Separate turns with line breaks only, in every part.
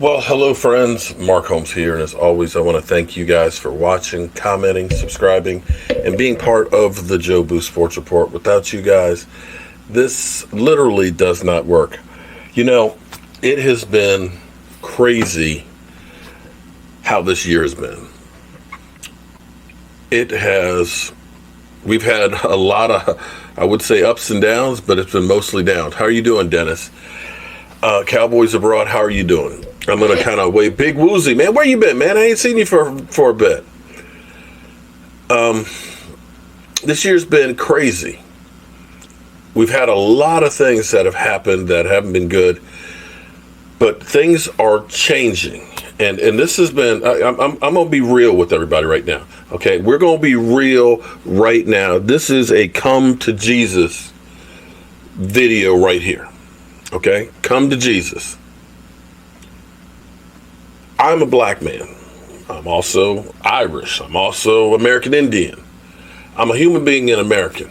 Well, hello, friends. Mark Holmes here, and as always, I want to thank you guys for watching, commenting, subscribing, and being part of the Joe Boo Sports Report. Without you guys, this literally does not work. You know, it has been crazy how this year has been. We've had a lot of, I would say, ups and downs, but it's been mostly downs. How are you doing, Dennis? Cowboys abroad, how are you doing? I'm going to kind of wait. Big Woozy, man, where you been, man? I ain't seen you for a bit. This year's been crazy. We've had a lot of things that have happened that haven't been good, but things are changing. And this has been, I'm going to be real with everybody right now. Okay, we're going to be real right now. This is a come to Jesus video right here. Okay, come to Jesus. I'm a black man. I'm also Irish. I'm also American Indian. I'm a human being and American.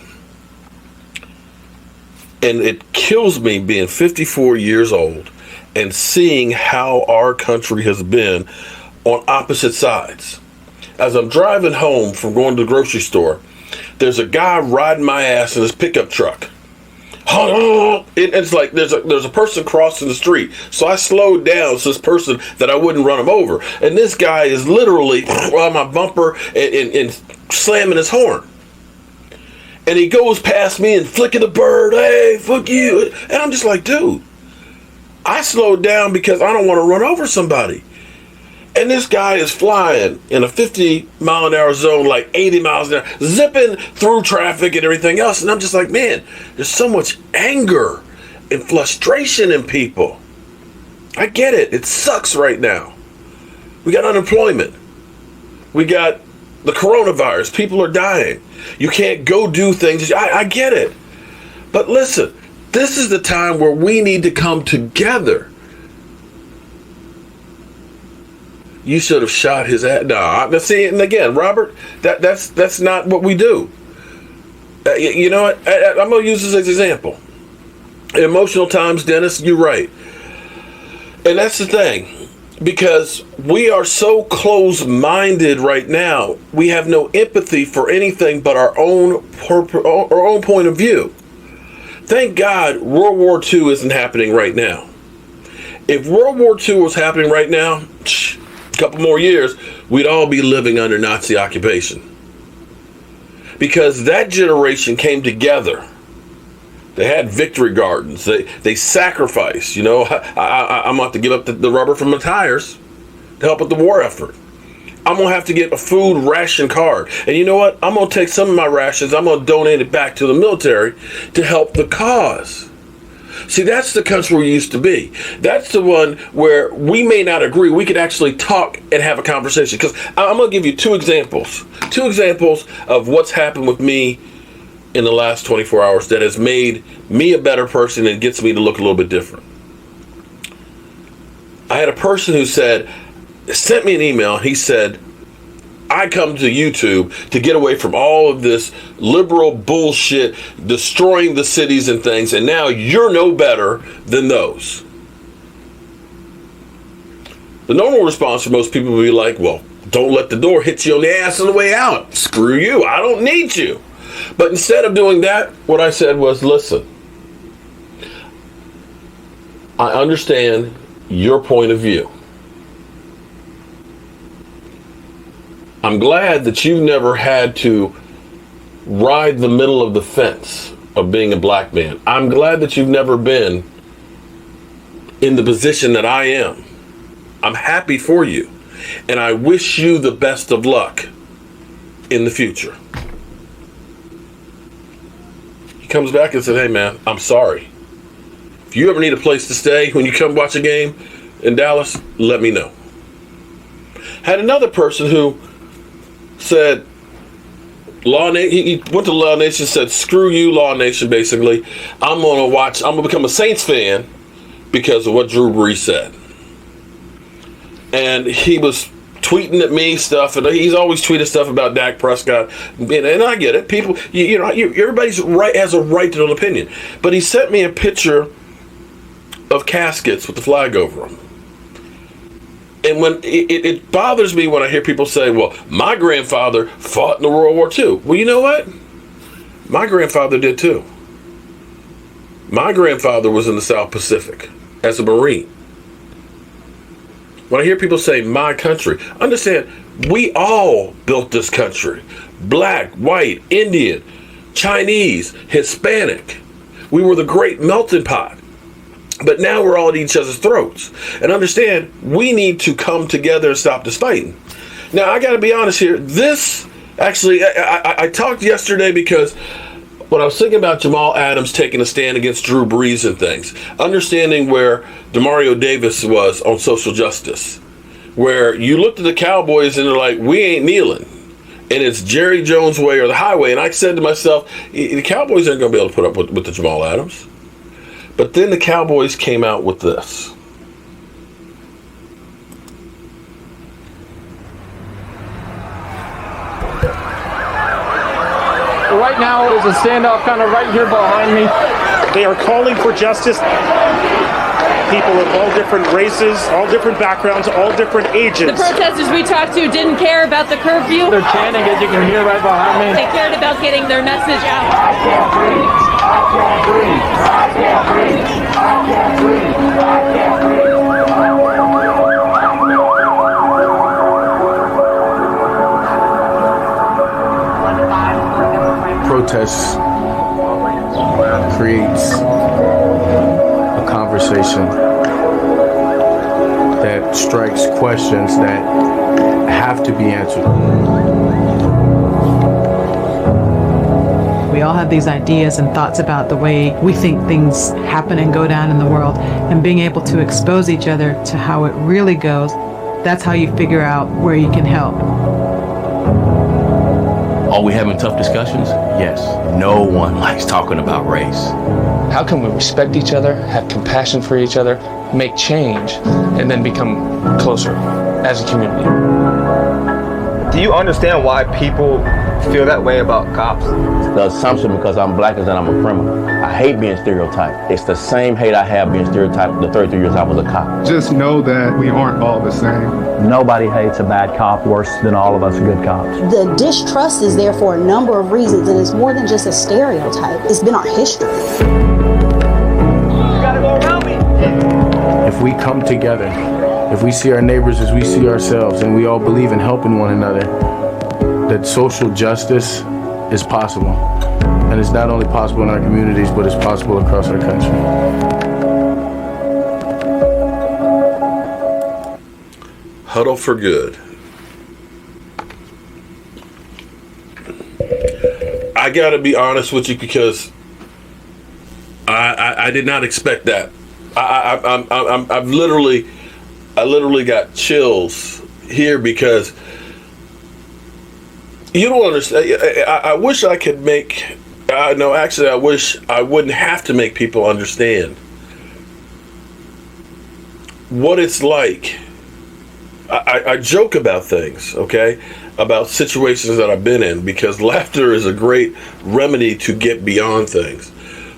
And it kills me being 54 years old and seeing how our country has been on opposite sides. As I'm driving home from going to the grocery store, there's a guy riding my ass in his pickup truck. It's like there's a person crossing the street, so I slowed down to this person that I wouldn't run him over, and this guy is literally on my bumper and slamming his horn, and he goes past me and flicking the bird, hey, fuck you, and I'm just like, dude, I slowed down because I don't want to run over somebody. And this guy is flying in a 50-mile-an-hour zone, like 80 miles an hour, zipping through traffic and everything else. And I'm just like, man, there's so much anger and frustration in people. I get it. It sucks right now. We got unemployment. We got the coronavirus. People are dying. You can't go do things. I get it. But listen, this is the time where we need to come together. You should have shot his ass. No, see, and again, Robert, that's not what we do. You know what? I'm going to use this as an example. Emotional times, Dennis, you're right. And that's the thing. Because we are so close-minded right now, we have no empathy for anything but our own point of view. Thank God World War II isn't happening right now. If World War II was happening right now, couple more years, we'd all be living under Nazi occupation. Because that generation came together. They had victory gardens. They sacrificed. You know, I'm going to have to give up the rubber from my tires to help with the war effort. I'm going to have to get a food ration card. And you know what? I'm going to take some of my rations. I'm going to donate it back to the military to help the cause. See, that's the country we used to be. That's the one where we may not agree. We could actually talk and have a conversation. Because I'm going to give you two examples. Two examples of what's happened with me in the last 24 hours that has made me a better person and gets me to look a little bit different. I had a person who sent me an email. He said, I come to YouTube to get away from all of this liberal bullshit, destroying the cities and things, and now you're no better than those. The normal response for most people would be like, well, don't let the door hit you on the ass on the way out. Screw you. I don't need you. But instead of doing that, what I said was, listen, I understand your point of view. I'm glad that you've never had to ride the middle of the fence of being a black man. I'm glad that you've never been in the position that I am. I'm happy for you. And I wish you the best of luck in the future. He comes back and said, hey man, I'm sorry. If you ever need a place to stay when you come watch a game in Dallas, let me know. Had another person who said, he went to Law Nation, said, screw you, Law Nation, basically. I'm going to become a Saints fan because of what Drew Brees said. And he was tweeting at me stuff, and he's always tweeted stuff about Dak Prescott. And I get it. People, everybody's right, has a right to an opinion. But he sent me a picture of caskets with the flag over them. And when it bothers me when I hear people say, well, my grandfather fought in the World War II. Well, you know what? My grandfather did too. My grandfather was in the South Pacific as a Marine. When I hear people say my country, understand, we all built this country. Black, white, Indian, Chinese, Hispanic. We were the great melting pot. But now we're all at each other's throats. And understand, we need to come together and stop this fighting. Now, I got to be honest here. This, actually, I talked yesterday because when I was thinking about Jamal Adams taking a stand against Drew Brees and things, understanding where Demario Davis was on social justice, where you looked at the Cowboys and they're like, we ain't kneeling. And it's Jerry Jones' way or the highway. And I said to myself, the Cowboys aren't going to be able to put up with the Jamal Adams. But then the Cowboys came out with this.
Right now, there's a standoff kind of right here behind me.
They are calling for justice. People of all different races, all different backgrounds, all different ages.
The protesters we talked to didn't care about the curfew.
They're chanting, as you can hear right behind me.
They cared about getting their message out.
I can't breathe. I can't breathe. I can't breathe. I can't breathe. I can't breathe.
Protest creates a conversation that strikes questions that have to be answered.
We all have these ideas and thoughts about the way we think things happen and go down in the world, and being able to expose each other to how it really goes, that's how you figure out where you can help.
Are we having tough discussions? Yes. No one likes talking about race.
How can we respect each other, have compassion for each other, make change, and then become closer as a community?
Do you understand why people feel that way about cops?
The assumption because I'm black is that I'm a criminal. I hate being stereotyped. It's the same hate I have being stereotyped the 33 years I was a cop.
Just know that we aren't all the same.
Nobody hates a bad cop worse than all of us good cops.
The distrust is there for a number of reasons, and it's more than just a stereotype. It's been our history.
You gotta go around me.
If we come together, if we see our neighbors as we see ourselves, and we all believe in helping one another, that social justice is possible. And it's not only possible in our communities, but it's possible across our country.
Huddle for good. I gotta be honest with you because I did not expect that. I literally got chills here because you don't understand. I wish I could make. No, actually, I wish I wouldn't have to make people understand what it's like. I joke about things, okay, about situations that I've been in, because laughter is a great remedy to get beyond things.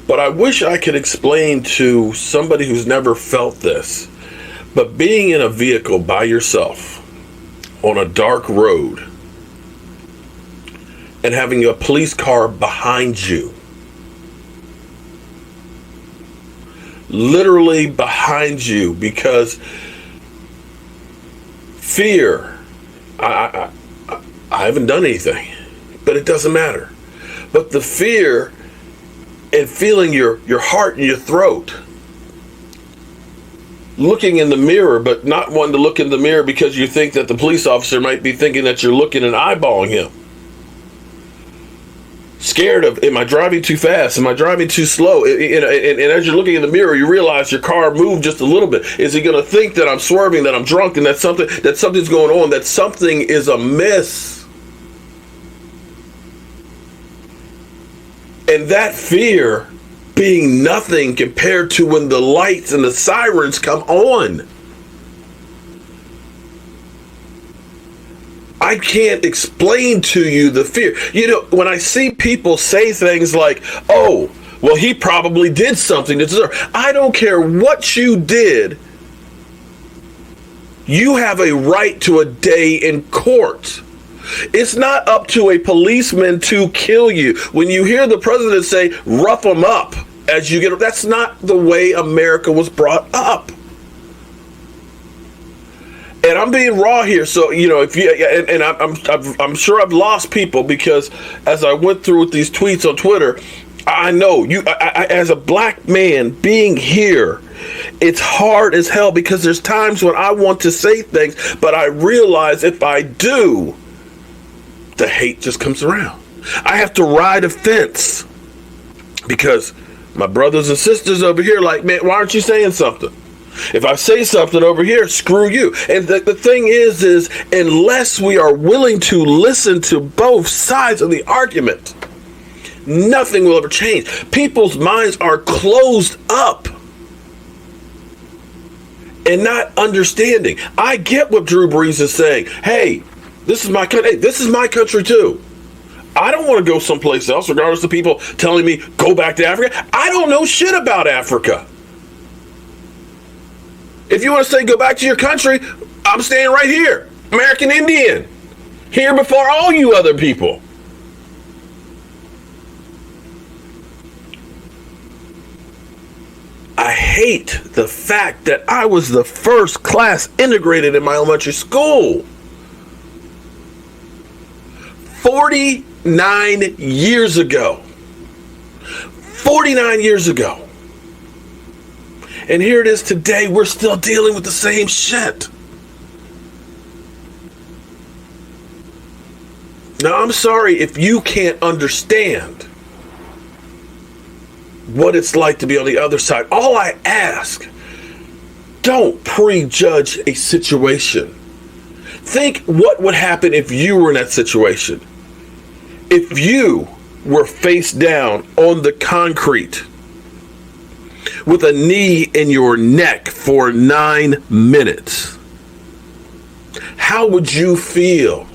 But I wish I could explain to somebody who's never felt this, but being in a vehicle by yourself on a dark road and having a police car behind you, literally behind you, because fear, I haven't done anything, but it doesn't matter. But the fear and feeling your heart in your throat, looking in the mirror, but not wanting to look in the mirror because you think that the police officer might be thinking that you're looking and eyeballing him. Scared of, am I driving too fast? Am I driving too slow? And as you're looking in the mirror, you realize your car moved just a little bit. Is he going to think that I'm swerving, that I'm drunk, and that something's going on, that something is amiss? And that fear being nothing compared to when the lights and the sirens come on. I can't explain to you the fear. You know, when I see people say things like, oh, well, he probably did something to deserve. I don't care what you did You have a right to a day in court. It's not up to a policeman to kill you. When you hear the president say, rough them up as you get, that's not the way America was brought up. And I'm being raw here, so if you and I'm sure I've lost people because as I went through with these tweets on Twitter, I know I as a black man being here, it's hard as hell because there's times when I want to say things, but I realize if I do, the hate just comes around. I have to ride a fence because my brothers and sisters over here like, man, why aren't you saying something? If I say something over here, screw you. And the thing is unless we are willing to listen to both sides of the argument, nothing will ever change. People's minds are closed up and not understanding. I get what Drew Brees is saying. Hey, this is my country. Hey, this is my country too. I don't want to go someplace else, regardless of people telling me, go back to Africa. I don't know shit about Africa. If you want to say go back to your country, I'm staying right here. American Indian. Here before all you other people. I hate the fact that I was the first class integrated in my elementary school. 49 years ago. 49 years ago. And here it is today, we're still dealing with the same shit. Now, I'm sorry if you can't understand what it's like to be on the other side. All I ask, don't prejudge a situation. Think what would happen if you were in that situation. If you were face down on the concrete with a knee in your neck for 9 minutes, how would you feel?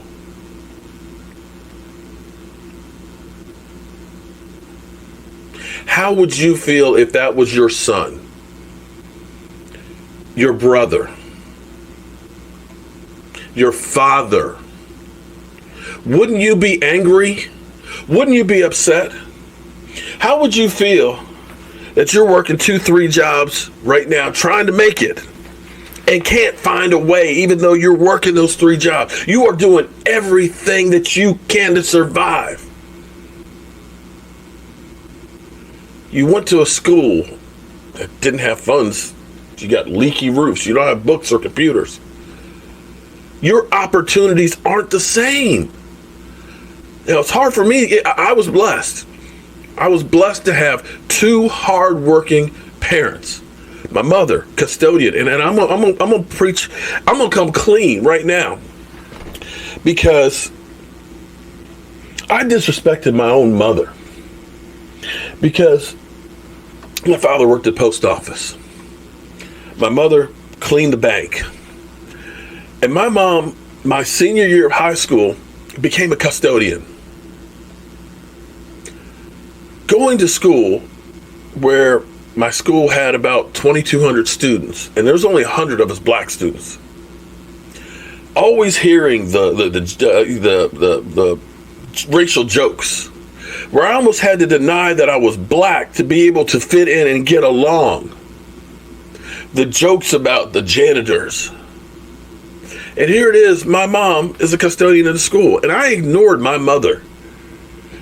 How would you feel if that was your son, your brother, your father? Wouldn't you be angry? Wouldn't you be upset? How would you feel that you're working 2-3 jobs right now trying to make it and can't find a way, even though you're working those 3 jobs? You are doing everything that you can to survive. You went to a school that didn't have funds. You got leaky roofs. You don't have books or computers. Your opportunities aren't the same. It's hard for me. I was blessed. I was blessed to have 2 hardworking parents. My mother, custodian, and I'm gonna preach. I'm gonna come clean right now because I disrespected my own mother because my father worked at the post office. My mother cleaned the bank, and my mom, my senior year of high school, became a custodian. Going to school where my school had about 2,200 students, and there was only 100 of us black students. Always hearing the racial jokes, where I almost had to deny that I was black to be able to fit in and get along. The jokes about the janitors. And here it is, my mom is a custodian of the school, and I ignored my mother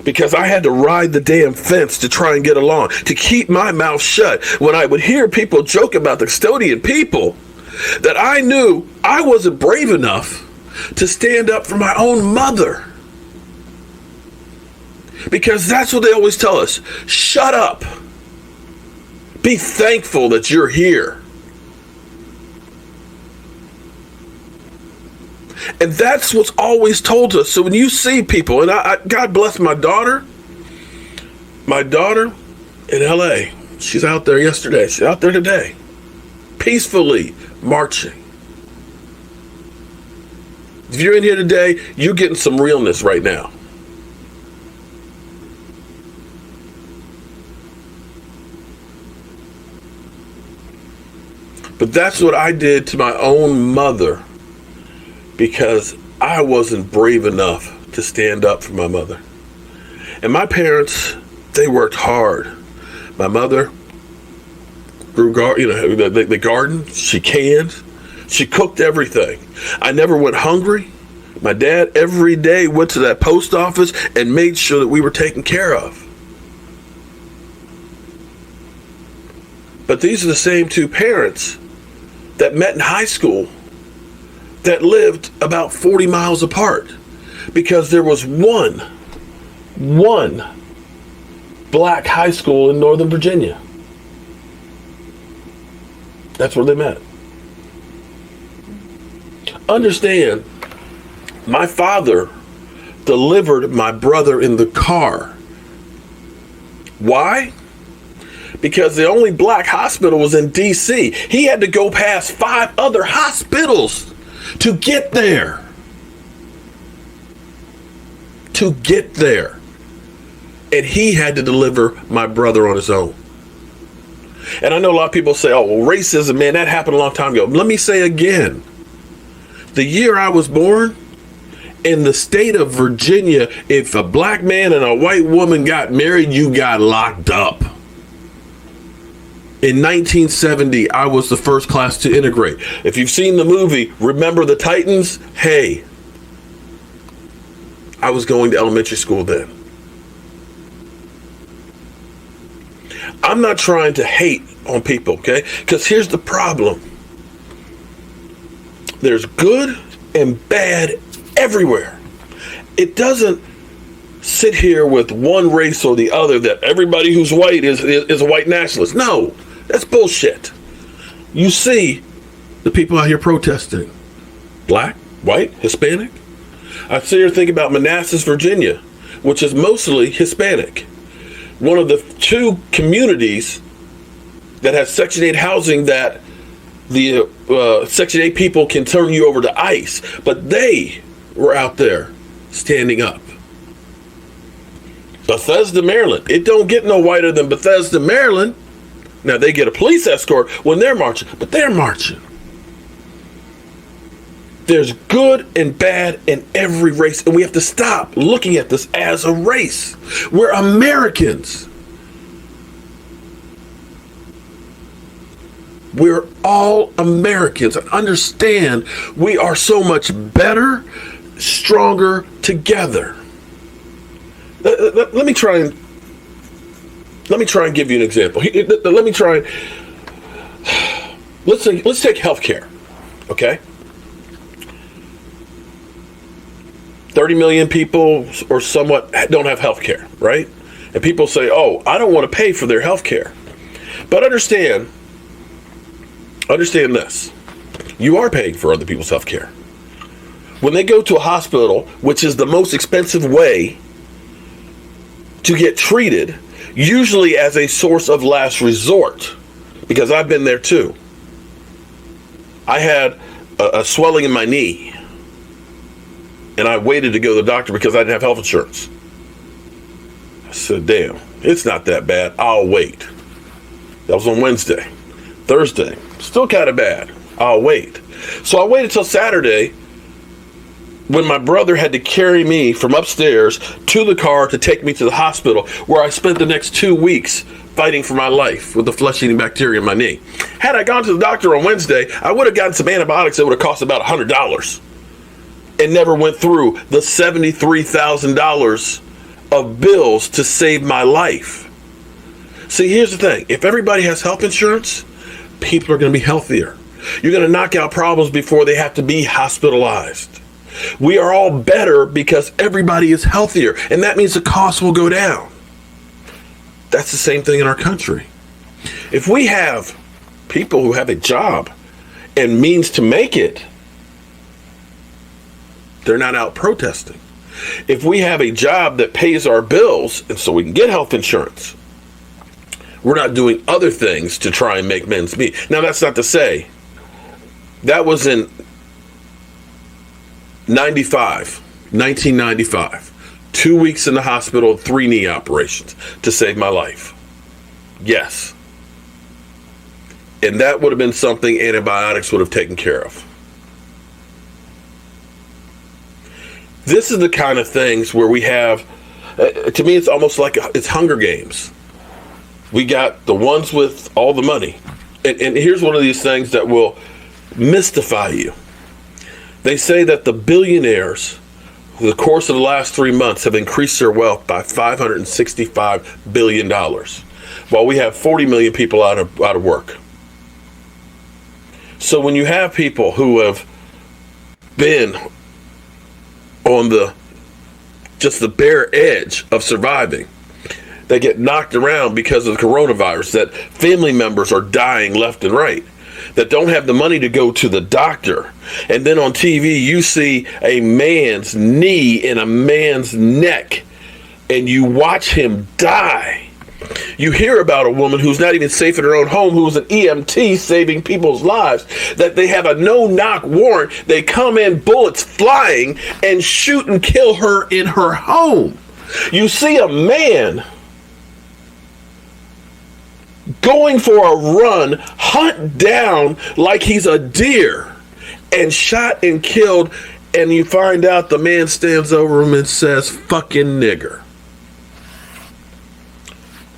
because I had to ride the damn fence to try and get along, to keep my mouth shut when I would hear people joke about the custodian people, that I knew I wasn't brave enough to stand up for my own mother. Because that's what they always tell us. Shut up. Be thankful that you're here. And that's what's always told us. So when you see people, and I God bless my daughter in LA, she's out there yesterday, she's out there today, peacefully marching. If you're in here today, you're getting some realness right now. But that's what I did to my own mother because I wasn't brave enough to stand up for my mother. And my parents, they worked hard. My mother grew the garden. She canned. She cooked everything. I never went hungry. My dad every day went to that post office and made sure that we were taken care of. But these are the same two parents that met in high school that lived about 40 miles apart because there was one black high school in Northern Virginia. That's where they met. Understand, my father delivered my brother in the car. Why? Because the only black hospital was in D.C. He had to go past 5 other hospitals to get there. And he had to deliver my brother on his own. And I know a lot of people say, oh, well, racism, man, that happened a long time ago. Let me say again, the year I was born, in the state of Virginia, if a black man and a white woman got married, you got locked up. In 1970, I was the first class to integrate. If you've seen the movie, Remember the Titans? Hey, I was going to elementary school then. I'm not trying to hate on people, okay? Because here's the problem. There's good and bad everywhere. It doesn't sit here with one race or the other that everybody who's white is a white nationalist. No, that's bullshit. You see the people out here protesting. Black, white, Hispanic. I sit here thinking about Manassas, Virginia, which is mostly Hispanic. One of the 2 communities that has Section 8 housing that the Section 8 people can turn you over to ICE. But they were out there standing up. Bethesda, Maryland. It don't get no whiter than Bethesda, Maryland. Now, they get a police escort when they're marching, but they're marching. There's good and bad in every race, and we have to stop looking at this as a race. We're Americans. We're all Americans. And understand we are so much better, stronger together. Let me try and give you an example. Let's take healthcare, okay? 30 million people or somewhat don't have health care, right? And people say, oh, I don't want to pay for their health care. But understand this. You are paying for other people's health care. When they go to a hospital, which is the most expensive way to get treated, usually as a source of last resort, because I've been there too. I had a swelling in my knee. And I waited to go to the doctor because I didn't have health insurance. I said, damn, it's not that bad. I'll wait. That was on Wednesday. Thursday, still kind of bad. I'll wait. So I waited till Saturday when my brother had to carry me from upstairs to the car to take me to the hospital, where I spent the next 2 weeks fighting for my life with the flesh-eating bacteria in my knee. Had I gone to the doctor on Wednesday, I would have gotten some antibiotics that would have cost about $100. And never went through the $73,000 of bills to save my life. See, here's the thing. If everybody has health insurance, people are going to be healthier. You're going to knock out problems before they have to be hospitalized. We are all better because everybody is healthier, and that means the cost will go down. That's the same thing in our country. If we have people who have a job and means to make it, they're not out protesting. If we have a job that pays our bills and so we can get health insurance, we're not doing other things to try and make ends meet. Now, that's not to say that was in 1995, 2 weeks in the hospital, 3 knee operations to save my life. Yes. And that would have been something antibiotics would have taken care of. This is the kind of things where we have, to me, it's almost like it's Hunger Games. We got the ones with all the money. And here's one of these things that will mystify you. They say that the billionaires, over the course of the last 3 months, have increased their wealth by $565 billion, while we have 40 million people out of work. So when you have people who have been on the bare edge of surviving, they get knocked around because of the coronavirus, that family members are dying left and right, that don't have the money to go to the doctor, and then on TV you see a man's knee in a man's neck and you watch him die. You hear about a woman who's not even safe in her own home, who's an EMT saving people's lives, that they have a no-knock warrant. They come in, bullets flying, and shoot and kill her in her home. You see a man going for a run, hunt down like he's a deer, and shot and killed, and you find out the man stands over him and says, "Fucking nigger."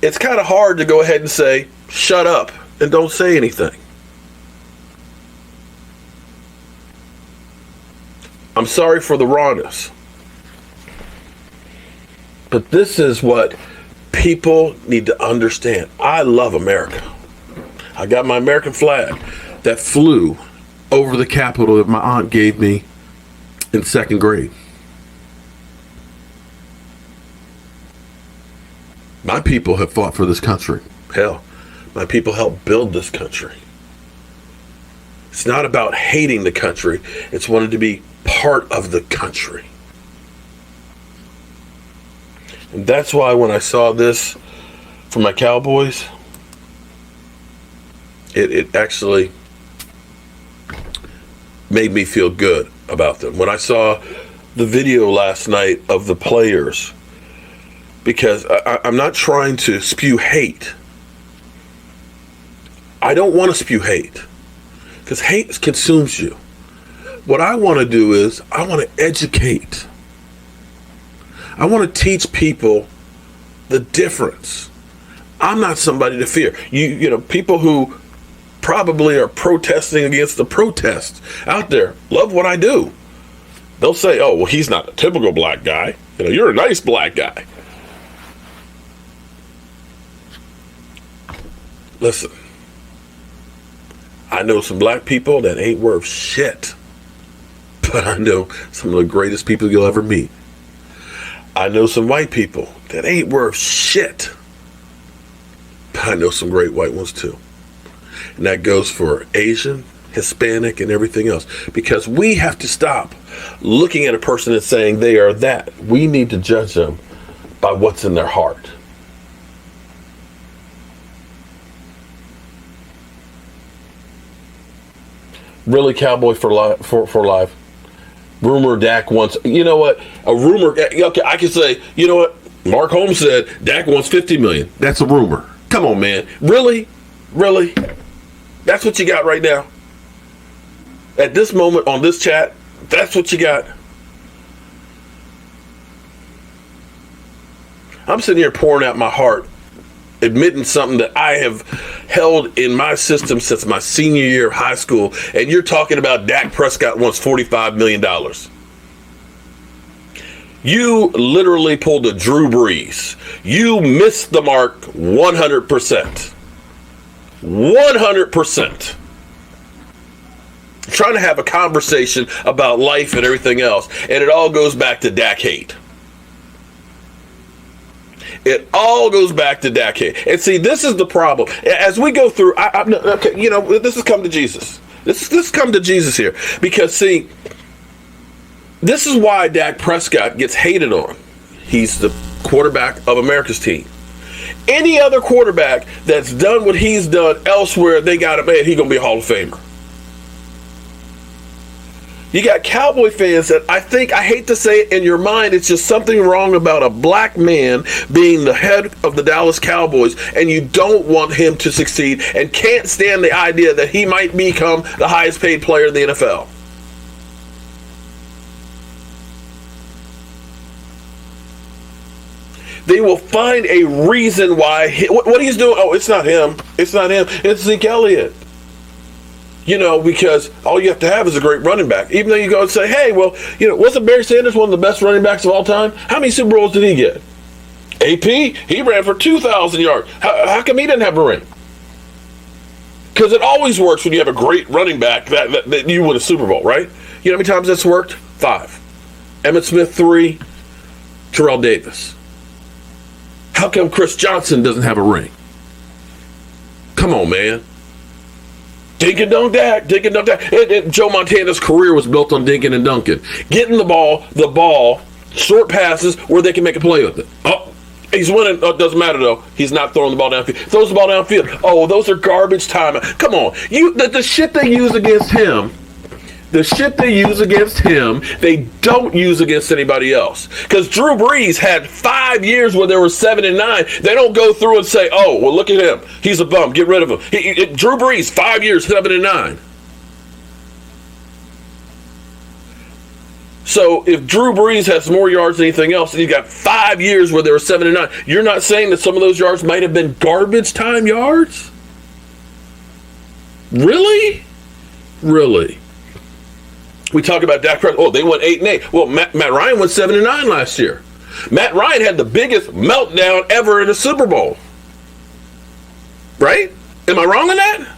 It's kind of hard to go ahead and say, shut up, and don't say anything. I'm sorry for the rawness. But this is what people need to understand. I love America. I got my American flag that flew over the Capitol that my aunt gave me in 2nd grade. My people have fought for this country. Hell, my people helped build this country. It's not about hating the country. It's wanting to be part of the country. And that's why when I saw this from my Cowboys, it actually made me feel good about them. When I saw the video last night of the players, because I'm not trying to spew hate. I don't want to spew hate, because hate consumes you. What I want to do is I want to educate. I want to teach people the difference. I'm not somebody to fear. You know, people who probably are protesting against the protest out there love what I do. They'll say, "Oh, well, he's not a typical black guy. You know, you're a nice black guy." Listen, I know some black people that ain't worth shit, but I know some of the greatest people you'll ever meet. I know some white people that ain't worth shit, but I know some great white ones too. And that goes for Asian, Hispanic, and everything else, because we have to stop looking at a person and saying they are that. We need to judge them by what's in their heart. Really, Cowboy for life. Rumor Dak wants, you know what? A rumor, okay, I can say, you know what? Mark Holmes said Dak wants $50 million. That's a rumor. Come on, man. Really? Really? That's what you got right now? At this moment on this chat, that's what you got? I'm sitting here pouring out my heart, admitting something that I have held in my system since my senior year of high school, and you're talking about Dak Prescott wants $45 million. You literally pulled a Drew Brees. You missed the mark 100%. 100%. Trying to have a conversation about life and everything else, and it all goes back to Dak hate. It all goes back to Dak hate. And see, this is the problem. As we go through, okay, you know, this has come to Jesus. This come to Jesus here. Because, see, this is why Dak Prescott gets hated on. He's the quarterback of America's team. Any other quarterback that's done what he's done elsewhere, they got a man, he's going to be a Hall of Famer. You got Cowboy fans that I hate to say it, in your mind, it's just something wrong about a black man being the head of the Dallas Cowboys, and you don't want him to succeed and can't stand the idea that he might become the highest paid player in the NFL. They will find a reason why. What he's doing, oh, it's not him. It's not him. It's Zeke Elliott. You know, because all you have to have is a great running back. Even though you go and say, hey, well, you know, wasn't Barry Sanders one of the best running backs of all time? How many Super Bowls did he get? AP, he ran for 2,000 yards. How come he didn't have a ring? Because it always works when you have a great running back that you win a Super Bowl, right? You know how many times that's worked? 5. Emmitt Smith, 3. Terrell Davis. How come Chris Johnson doesn't have a ring? Come on, man. Dink and dunk Dak, dink and dunk Dak. Joe Montana's career was built on dinking and dunking. Getting the ball, short passes where they can make a play with it. Oh, he's winning. Oh, it doesn't matter, though. He's not throwing the ball downfield. Throws the ball downfield. Oh, those are garbage time. Come on. The shit they use against him, they don't use against anybody else. Because Drew Brees had 5 years where there were 7 and 9. They don't go through and say, oh, well, look at him. He's a bum. Get rid of him. Drew Brees, 5 years, 7 and 9. So if Drew Brees has more yards than anything else, and you got 5 years where there were 7 and 9, you're not saying that some of those yards might have been garbage time yards? Really? Really? We talk about Dak Prescott. Oh, they went 8-8. Well, Matt Ryan went 7-9 last year. Matt Ryan had the biggest meltdown ever in a Super Bowl. Right? Am I wrong on that?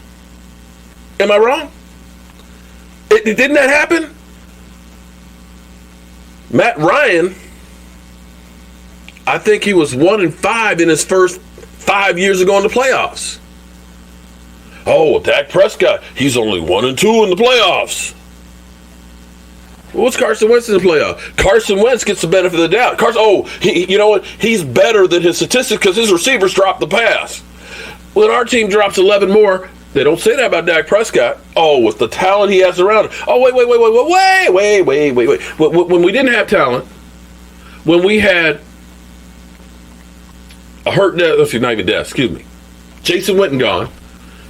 Am I wrong? Didn't that happen? Matt Ryan, I think he was 1-5 in his first 5 years of going to playoffs. Oh, Dak Prescott, he's only 1-2 in the playoffs. What's Carson Wentz in the playoff? Carson Wentz gets the benefit of the doubt. You know what? He's better than his statistics because his receivers dropped the pass. When our team drops 11 more, they don't say that about Dak Prescott. Oh, with the talent he has around him. Oh, wait. When we didn't have talent, when we had a hurt death, not even death, excuse me. Jason Witten gone,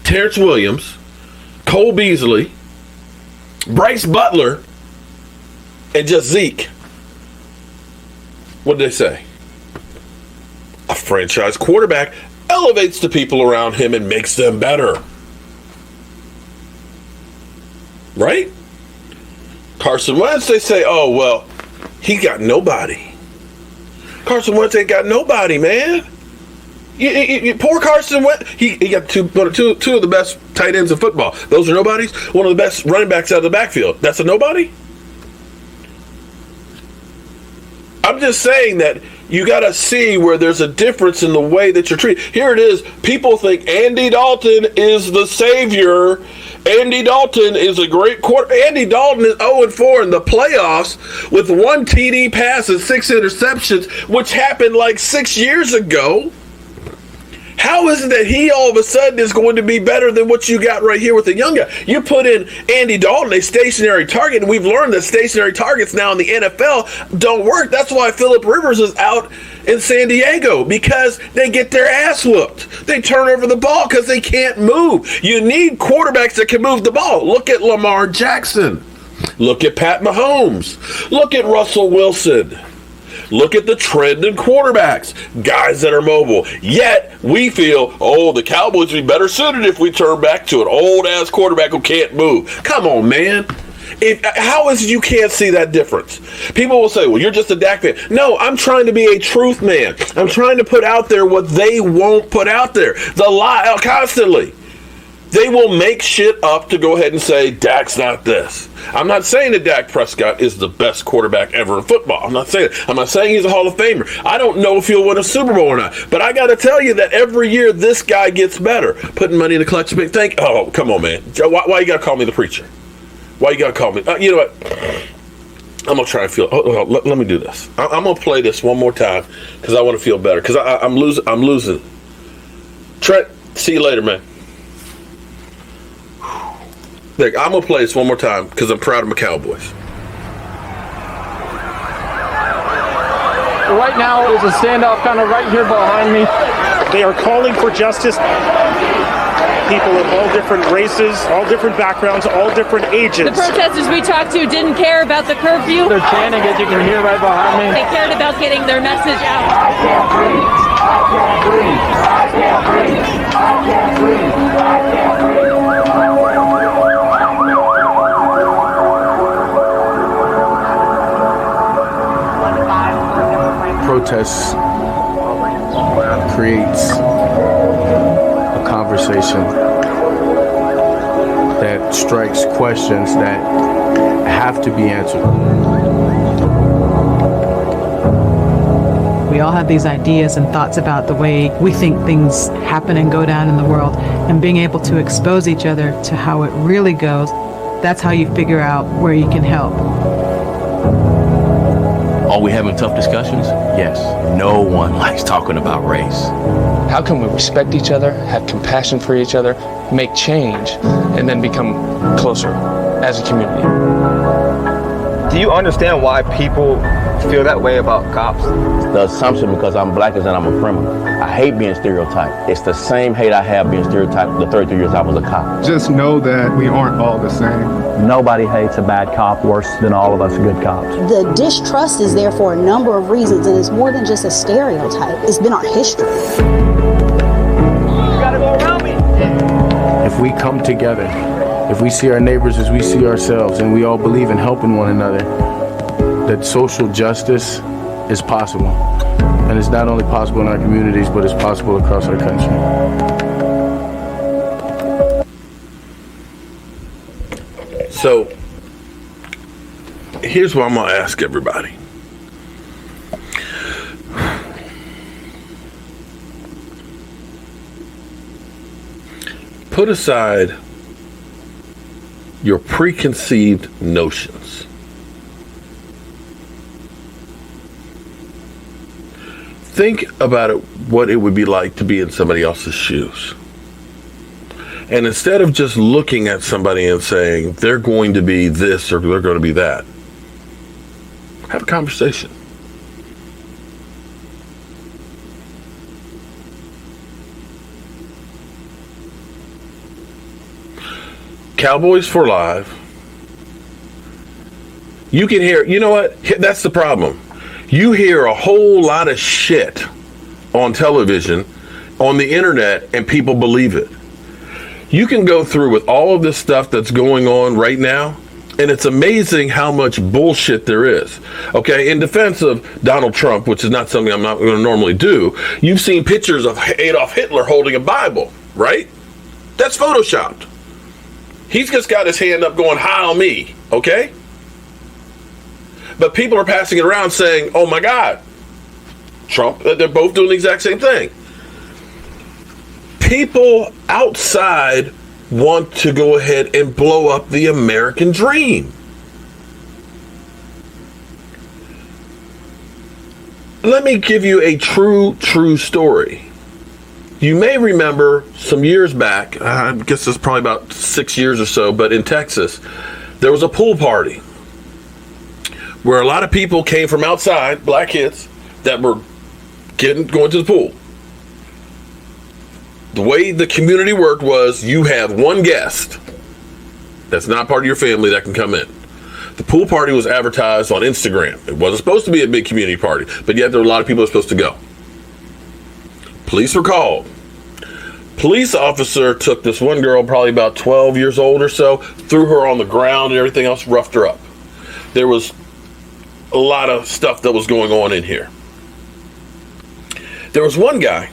Terrence Williams, Cole Beasley, Bryce Butler, and just Zeke. What did they say? A franchise quarterback elevates the people around him and makes them better. Right? Carson Wentz, they say, oh, well, he got nobody. Carson Wentz ain't got nobody, man. Poor Carson Wentz. He got two of the best tight ends in football. Those are nobodies. One of the best running backs out of the backfield. That's a nobody? I'm just saying that you got to see where there's a difference in the way that you're treated. Here it is. People think Andy Dalton is the savior. Andy Dalton is a great quarterback. Andy Dalton is 0-4 in the playoffs with 1 TD pass and 6 interceptions, which happened like 6 years ago. How is it that he all of a sudden is going to be better than what you got right here with the young guy? You put in Andy Dalton, a stationary target, and we've learned that stationary targets now in the NFL don't work. That's why Phillip Rivers is out in San Diego, because they get their ass whooped. They turn over the ball because they can't move. You need quarterbacks that can move the ball. Look at Lamar Jackson. Look at Pat Mahomes. Look at Russell Wilson. Look at the trend in quarterbacks, guys that are mobile. Yet, we feel, the Cowboys would be better suited if we turn back to an old-ass quarterback who can't move. Come on, man. How is it you can't see that difference? People will say, well, you're just a Dak fan. No, I'm trying to be a truth man. I'm trying to put out there what they won't put out there. The lie constantly. They will make shit up to go ahead and say, Dak's not this. I'm not saying that Dak Prescott is the best quarterback ever in football. I'm not saying he's a Hall of Famer. I don't know if he'll win a Super Bowl or not. But I got to tell you that every year this guy gets better. Putting money in the clutch. Oh, come on, man. Why you got to call me the preacher? Why you got to call me? You know what? I'm going to try and feel. Let me do this. I'm going to play this one more time because I want to feel better. Because I'm losing. Trent, see you later, man. Look, I'm going to play this one more time because I'm proud of my Cowboys.
Right now, there's a standoff kind of right here behind me.
They are calling for justice. People of all different races, all different backgrounds, all different ages.
The protesters we talked to didn't care about the curfew.
They're chanting, as you can hear right behind me.
They cared about getting their message out.
I can't breathe. I can't breathe. I can't breathe. I can't breathe. I can't breathe.
Protests creates a conversation that strikes questions that have to be answered.
We all have these ideas and thoughts about the way we think things happen and go down in the world, and being able to expose each other to how it really goes, that's how you figure out where you can help.
Are we having tough discussions? Yes. No one likes talking about race.
How can we respect each other, have compassion for each other, make change, and then become closer as a community?
Do you understand why people feel that way about cops?
The assumption because I'm black is that I'm a criminal. I hate being stereotyped. It's the same hate I have being stereotyped the 33 years I was a cop.
Just know that we aren't all the same.
Nobody hates a bad cop worse than all of us good cops.
The distrust is there for a number of reasons, and it's more than just a stereotype. It's been our history.
You gotta go around me.
If we come together, if we see our neighbors as we see ourselves, and we all believe in helping one another, that social justice is possible. And it's not only possible in our communities, but it's possible across our country.
So, here's what I'm going to ask everybody. Put aside your preconceived notions. Think about it, what it would be like to be in somebody else's shoes. And instead of just looking at somebody and saying, they're going to be this or they're going to be that, have a conversation. Cowboys for Live. You can hear, you know what? That's the problem. You hear a whole lot of shit on television, on the internet, and people believe it. You can go through with all of this stuff that's going on right now, and it's amazing how much bullshit there is. Okay, in defense of Donald Trump, which is not something I'm not going to normally do, you've seen pictures of Adolf Hitler holding a Bible, right? That's photoshopped. He's just got his hand up going, "Heil me," okay? But people are passing it around saying, oh my God, Trump, they're both doing the exact same thing. People outside want to go ahead and blow up the American dream. Let me give you a true story. You may remember some years back, I guess it's probably about 6 years or so, but in Texas, there was a pool party where a lot of people came from outside, black kids, that were going to the pool. The way the community worked was you have one guest that's not part of your family that can come in. The pool party was advertised on Instagram. It wasn't supposed to be a big community party, but yet there were a lot of people that were supposed to go. Police were called. Police officer took this one girl, probably about 12 years old or so, threw her on the ground and everything else, roughed her up. There was a lot of stuff that was going on in here. There was one guy,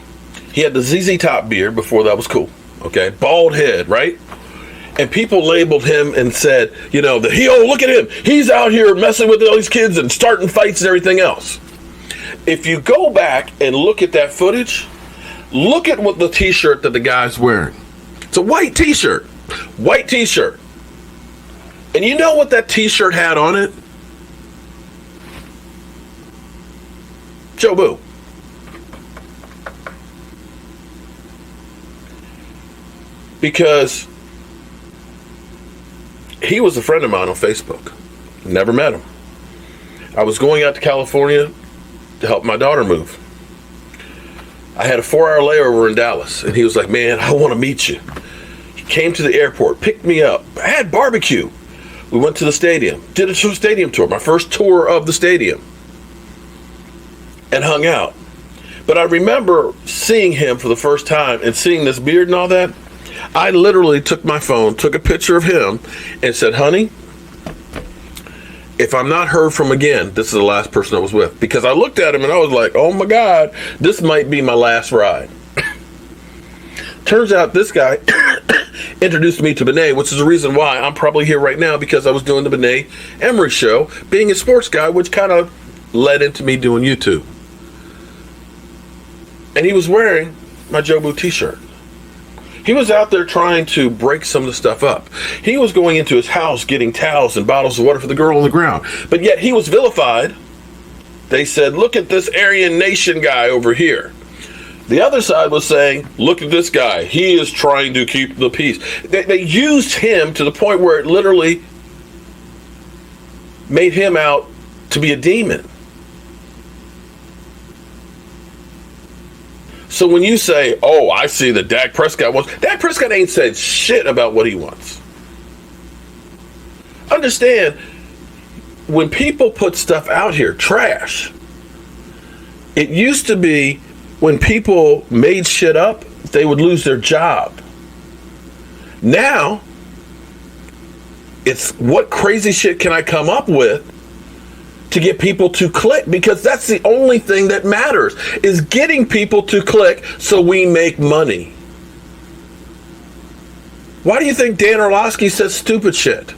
he had the ZZ Top beard before that was cool, okay? Bald head, right? And people labeled him and said, you know, look at him. He's out here messing with all these kids and starting fights and everything else. If you go back and look at that footage, look at what the t-shirt that the guy's wearing. It's a white t-shirt. White t-shirt. And you know what that t-shirt had on it? Joe Boo. Because He was a friend of mine on Facebook. Never met him. I was going out to California to help my daughter move. I had a 4-hour layover in Dallas, and he was like, man, I want to meet you. He came to the airport, picked me up. I had barbecue. We went to the stadium, did a stadium tour, my first tour of the stadium, and hung out. But I remember seeing him for the first time and seeing this beard and all that. I literally took my phone, took a picture of him, and said, honey, if I'm not heard from again, this is the last person I was with. Because I looked at him and I was like, oh my God, this might be my last ride. Turns out this guy introduced me to Benet, which is the reason why I'm probably here right now, because I was doing the Benet Emery show, being a sports guy, which kind of led into me doing YouTube. And he was wearing my Jobu t-shirt. He was out there trying to break some of the stuff up. He was going into his house getting towels and bottles of water for the girl on the ground. But yet he was vilified. They said, look at this Aryan Nation guy over here. The other side was saying, look at this guy. He is trying to keep the peace. They used him to the point where it literally made him out to be a demon. So when you say, oh, I see that Dak Prescott wants, Dak Prescott ain't said shit about what he wants. Understand, when people put stuff out here, trash, it used to be when people made shit up, they would lose their job. Now, it's what crazy shit can I come up with to get people to click, because that's the only thing that matters, is getting people to click so we make money. Why do you think Dan Orlovsky says stupid shit?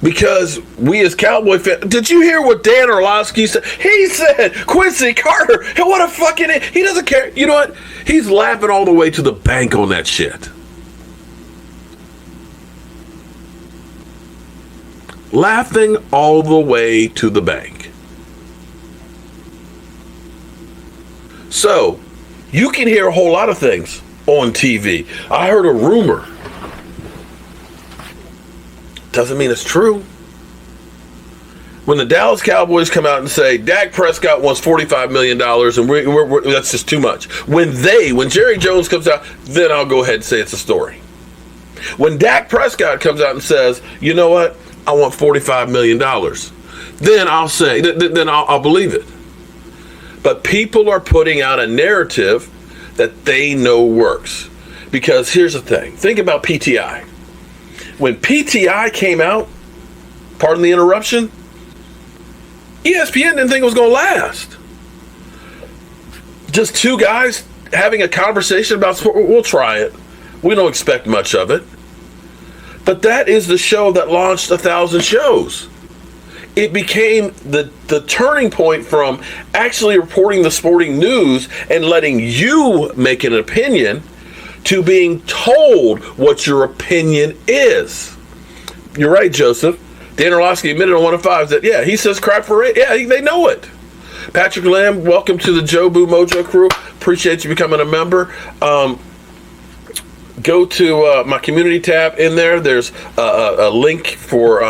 Because we as Cowboy fans, did you hear what Dan Orlovsky said? He said, Quincy Carter, what a fucking, he doesn't care. You know what? He's laughing all the way to the bank on that shit. Laughing all the way to the bank. So, you can hear a whole lot of things on TV. I heard a rumor. Doesn't mean it's true. When the Dallas Cowboys come out and say, Dak Prescott wants $45 million and that's just too much. When Jerry Jones comes out, then I'll go ahead and say it's a story. When Dak Prescott comes out and says, you know what? I want $45 million. Then I'll say, then I'll believe it. But people are putting out a narrative that they know works. Because here's the thing. Think about PTI. When PTI came out, pardon the interruption, ESPN didn't think it was going to last. Just two guys having a conversation about sport. We'll try it. We don't expect much of it. But that is the show that launched 1,000 shows. It became the turning point from actually reporting the sporting news and letting you make an opinion to being told what your opinion is. You're right, Joseph. Dan Orlovsky admitted on 105 that, yeah, he says crap for it. Yeah, they know it. Patrick Lamb, welcome to the Jobu Mojo crew. Appreciate you becoming a member. Go to my community tab in there. There's a link for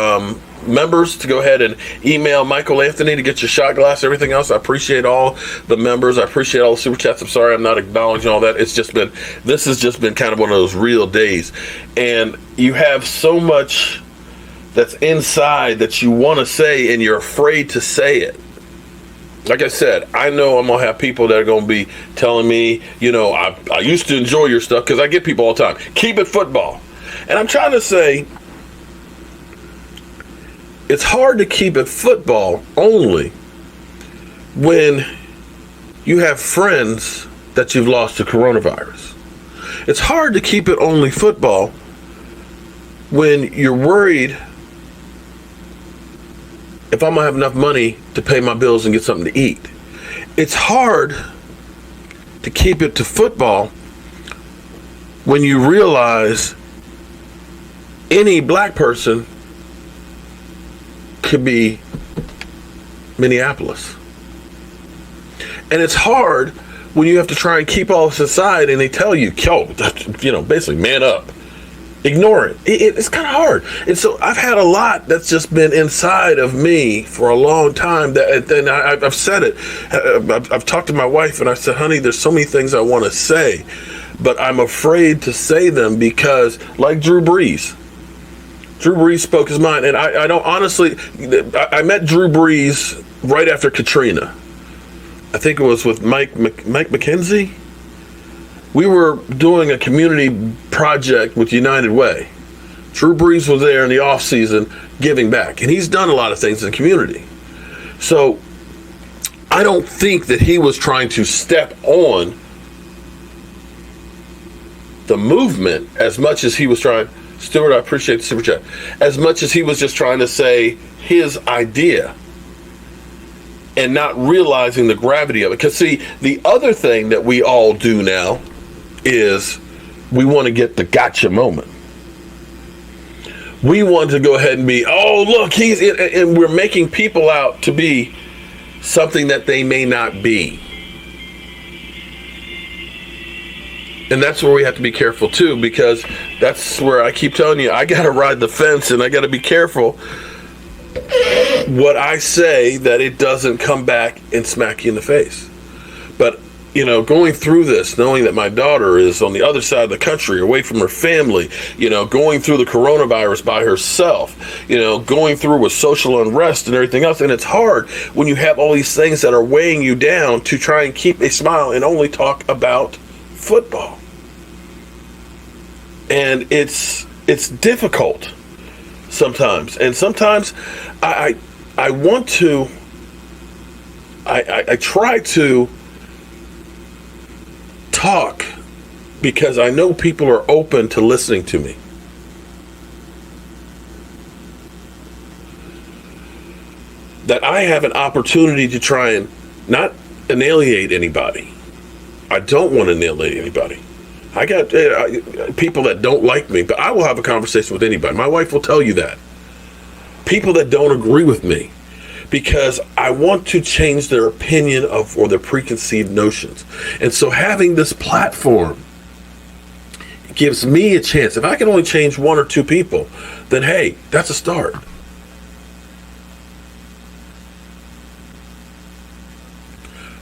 members to go ahead and email Michael Anthony to get your shot glass, everything else. I appreciate all the members. I appreciate all the super chats. I'm sorry I'm not acknowledging all that. This has just been kind of one of those real days. And you have so much that's inside that you want to say and you're afraid to say it. Like I said, I know I'm going to have people that are going to be telling me, I used to enjoy your stuff, because I get people all the time. Keep it football. And I'm trying to say, it's hard to keep it football only when you have friends that you've lost to coronavirus. It's hard to keep it only football when you're worried if I'm going to have enough money to pay my bills and get something to eat. It's hard to keep it to football when you realize any black person could be Minneapolis. And it's hard when you have to try and keep all this aside and they tell you, basically man up. Ignore it. It's kind of hard. And so I've had a lot that's just been inside of me for a long time. Then I've said it. I've talked to my wife and I said, honey, there's so many things I want to say, but I'm afraid to say them because, like Drew Brees spoke his mind. And I don't honestly, I met Drew Brees right after Katrina. I think it was with Mike McKenzie. We were doing a community project with United Way. Drew Brees was there in the off season giving back, and he's done a lot of things in the community. So I don't think that he was trying to step on the movement as much as he was trying. Stuart, I appreciate the super chat. As much as he was just trying to say his idea and not realizing the gravity of it. Because see, the other thing that we all do now is we want to get the gotcha moment. We want to go ahead and be, oh, look, and we're making people out to be something that they may not be. And that's where we have to be careful too, because that's where I keep telling you, I got to ride the fence and I got to be careful what I say, that it doesn't come back and smack you in the face. But going through this, knowing that my daughter is on the other side of the country, away from her family, going through the coronavirus by herself, going through with social unrest and everything else. And it's hard when you have all these things that are weighing you down to try and keep a smile and only talk about football. And it's difficult sometimes. And sometimes I want to, I try to talk because I know people are open to listening to me. That I have an opportunity to try and not annihilate anybody. I don't want to annihilate anybody. I got people that don't like me, but I will have a conversation with anybody. My wife will tell you that. People that don't agree with me, because I want to change their opinion of or their preconceived notions. And so having this platform gives me a chance. If I can only change one or two people, then hey, that's a start.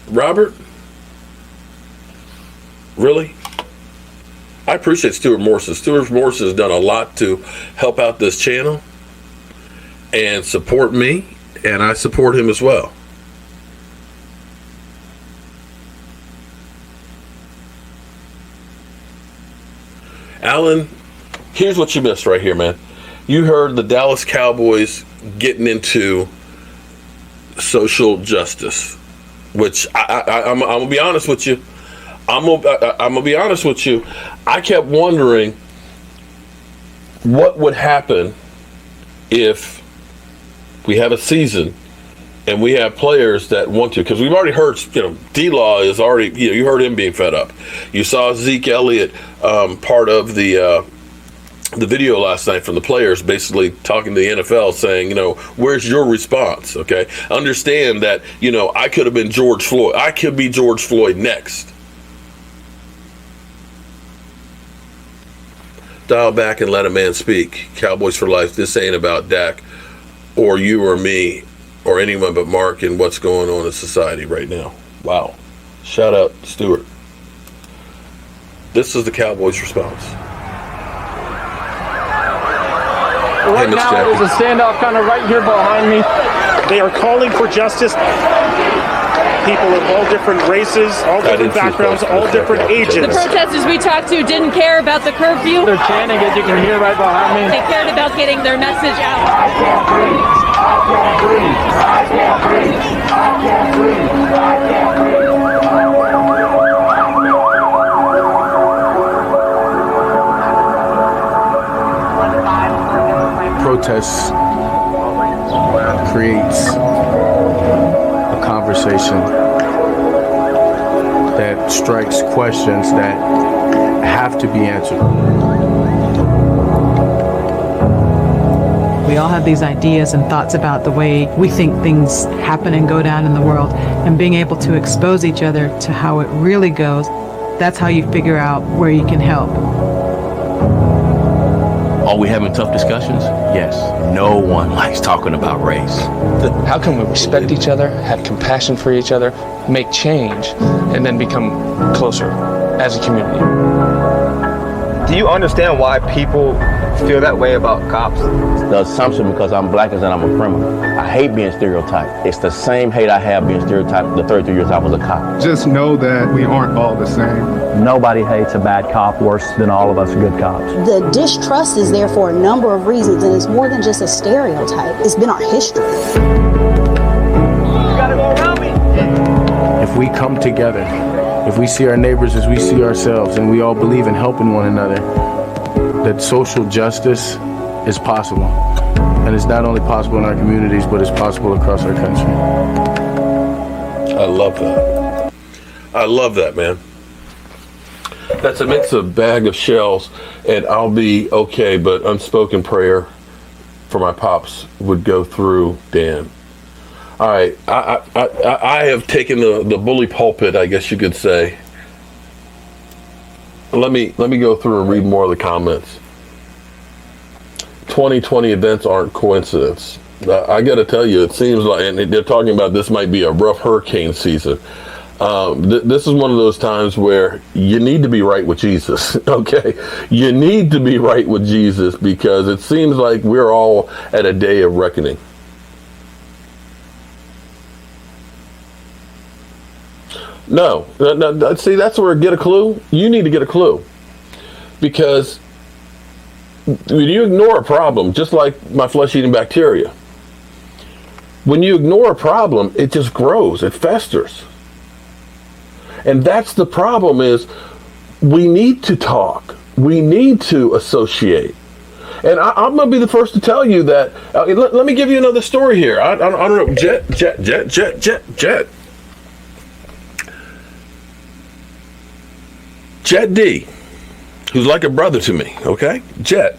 Robert? Really? I appreciate Stuart Morrison. Stuart Morrison has done a lot to help out this channel and support me, and I support him as well. Alan, here's what you missed right here, man. You heard the Dallas Cowboys getting into social justice, which I'm gonna be honest with you. I'm gonna be honest with you. I kept wondering what would happen if we have a season and we have players that want to, because we've already heard, D-Law is already, you heard him being fed up. You saw Zeke Elliott, part of the video last night from the players, basically talking to the NFL saying, where's your response? Okay. Understand that, I could have been George Floyd. I could be George Floyd next. Dial back and let a man speak. Cowboys for life. This ain't about Dak or you or me or anyone but Mark and what's going on in society right now. Wow. Shout out, Stuart. This is the Cowboys' response.
Right now, there's a standoff kind of right here behind me.
They are calling for justice. People of all different races, all different backgrounds, all different ages.
The protesters we talked to didn't care about the curfew.
They're chanting, as you can hear right behind me.
They cared about getting their message out.
I can't breathe. I can't breathe. I can't breathe. I can't breathe. I can't breathe.
Protests creates a conversation that strikes questions that have to be answered.
We all have these ideas and thoughts about the way we think things happen and go down in the world, and being able to expose each other to how it really goes, that's how you figure out where you can help.
we having tough discussions? Yes. No one likes talking about race.
How can we respect each other, have compassion for each other, make change, and then become closer as a community?
Do you understand why people feel that way about cops?
The assumption because I'm black is that I'm a criminal. I hate being stereotyped. It's the same hate I have being stereotyped the 33 years I was a cop.
Just know that we aren't all the same.
Nobody hates a bad cop worse than all of us good cops.
The distrust is there for a number of reasons, and it's more than just a stereotype. It's been our history.
You gotta go around me.
If we come together, if we see our neighbors as we see ourselves, and we all believe in helping one another, that social justice is possible. And it's not only possible in our communities, but it's possible across our country.
I love that. I love that, man. That's a mix of bag of shells, and I'll be okay, but unspoken prayer for my pops would go through Dan. All right, I have taken the bully pulpit, I guess you could say. Let me go through and read more of the comments. 2020 events aren't coincidence. I got to tell you, it seems like, and they're talking about this might be a rough hurricane season. This is one of those times where you need to be right with Jesus, okay? You need to be right with Jesus because it seems like we're all at a day of reckoning. No, see, that's where get a clue. You need to get a clue. Because when you ignore a problem, just like my flesh-eating bacteria, when you ignore a problem, it just grows, it festers. And that's the problem is we need to talk. We need to associate. And I'm going to be the first to tell you that. Let me give you another story here. I don't know. Jet. Jet D, who's like a brother to me, okay? Jet.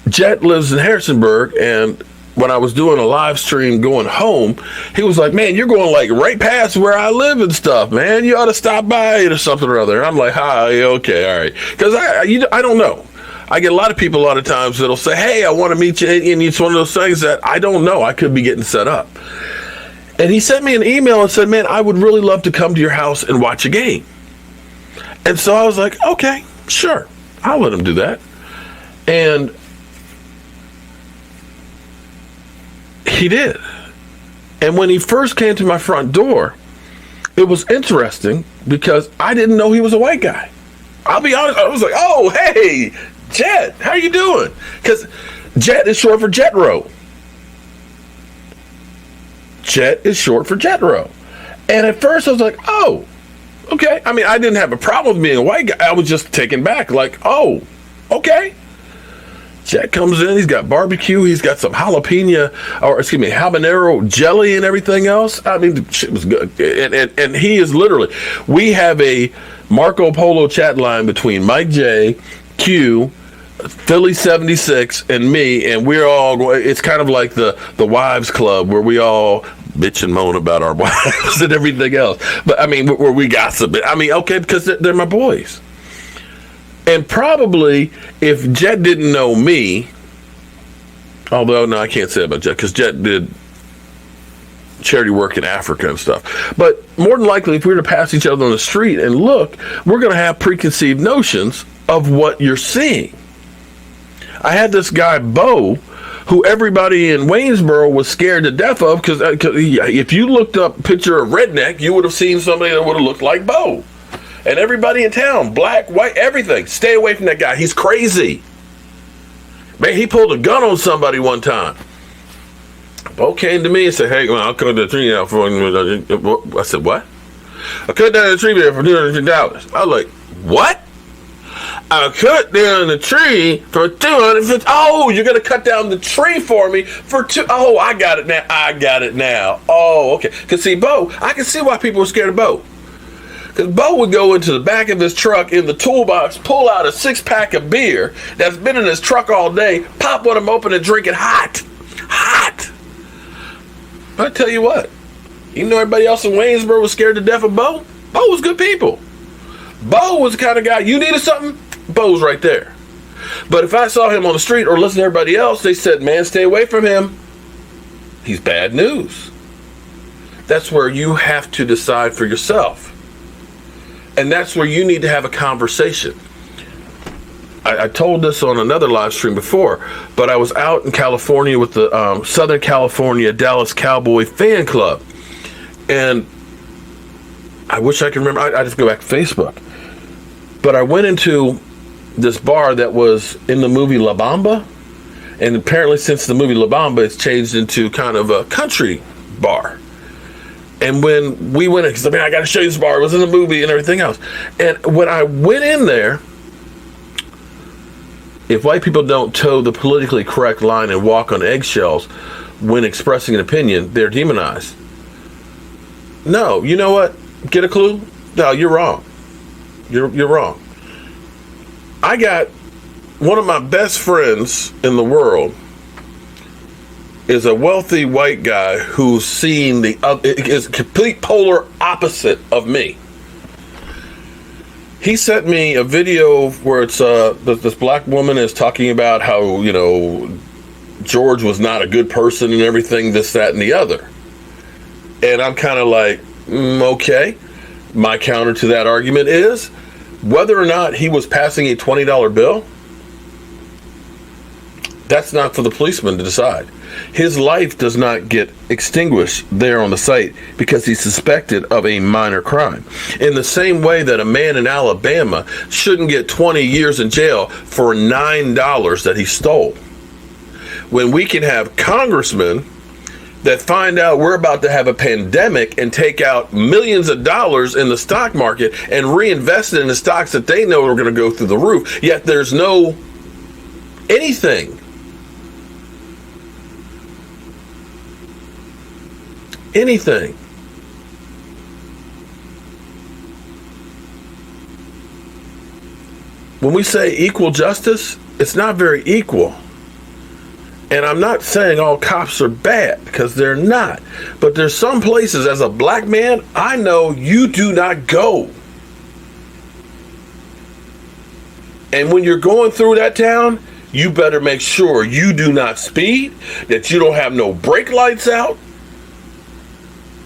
Jet lives in Harrisonburg, and when I was doing a live stream going home, he was like, man, you're going like right past where I live and stuff, man. You ought to stop by it or something or other. And I'm like, hi, okay, all right. Because I don't know. I get a lot of people a lot of times that'll say, hey, I want to meet you. And it's one of those things that I don't know. I could be getting set up. And he sent me an email and said, man, I would really love to come to your house and watch a game. And so I was like, okay, sure. I'll let him do that. And he did. And when he first came to my front door, it was interesting because I didn't know he was a white guy. I'll be honest. I was like, oh, hey, Jet, how you doing? Because Jet is short for Jetro. Jet is short for Jetro. And at first I was like, oh, okay. I mean, I didn't have a problem with being a white guy. I was just taken back like, oh, okay. Jet comes in, he's got barbecue, he's got some habanero jelly and everything else. I mean, the shit was good. And he is literally, we have a Marco Polo chat line between Mike J, Q, Philly 76 and me, and we're all, it's kind of like the wives club where we all bitch and moan about our wives and everything else. But I mean, where we gossip. I mean, okay, because they're my boys. And probably if Jet didn't know me, although no, I can't say about Jet because Jet did charity work in Africa and stuff. But more than likely, if we were to pass each other on the street and look, we're going to have preconceived notions of what you're seeing. I had this guy, Bo, who everybody in Waynesboro was scared to death of because if you looked up a picture of redneck, you would have seen somebody that would have looked like Bo. And everybody in town, black, white, everything, stay away from that guy. He's crazy. Man, he pulled a gun on somebody one time. Bo came to me and said, hey, well, I'll cut the tree out for you. I said, what? I cut down the tree there for $250. I was like, what? I cut down the tree for $250. Oh, you're going to cut down the tree for me for Oh, I got it now. Oh, okay. Because see, Bo, I can see why people were scared of Bo. Because Bo would go into the back of his truck in the toolbox, pull out a 6-pack of beer that's been in his truck all day, pop one of them open and drink it hot. Hot. But I tell you what, even though everybody else in Waynesboro was scared to death of Bo, Bo was good people. Bo was the kind of guy, you needed something, Bo's right there. But if I saw him on the street or listened to everybody else, they said, man, stay away from him. He's bad news. That's where you have to decide for yourself. And that's where you need to have a conversation. I told this on another live stream before, but I was out in California with the Southern California Dallas Cowboy fan club. And I wish I could remember. I just go back to Facebook. But I went into this bar that was in the movie La Bamba. And apparently since the movie La Bamba, it's changed into kind of a country bar. And when we went in, because I got to show you this bar. It was in the movie and everything else. And when I went in there, if white people don't toe the politically correct line and walk on eggshells when expressing an opinion, they're demonized. No, you know what? Get a clue? No, you're wrong. You're wrong. I got one of my best friends in the world is a wealthy white guy who's seen is complete polar opposite of me. He sent me a video where it's this black woman is talking about how, you know, George was not a good person and everything, this, that, and the other. And I'm kind of like, okay. My counter to that argument is whether or not he was passing a $20 bill, that's not for the policeman to decide. His life does not get extinguished there on the site because he's suspected of a minor crime. In the same way that a man in Alabama shouldn't get 20 years in jail for $9 that he stole. When we can have congressmen that find out we're about to have a pandemic and take out millions of dollars in the stock market and reinvest it in the stocks that they know are going to go through the roof, yet there's no anything. Anything. When we say equal justice, it's not very equal. And I'm not saying all cops are bad, because they're not. But there's some places, as a black man, I know you do not go. And when you're going through that town, you better make sure you do not speed, that you don't have no brake lights out,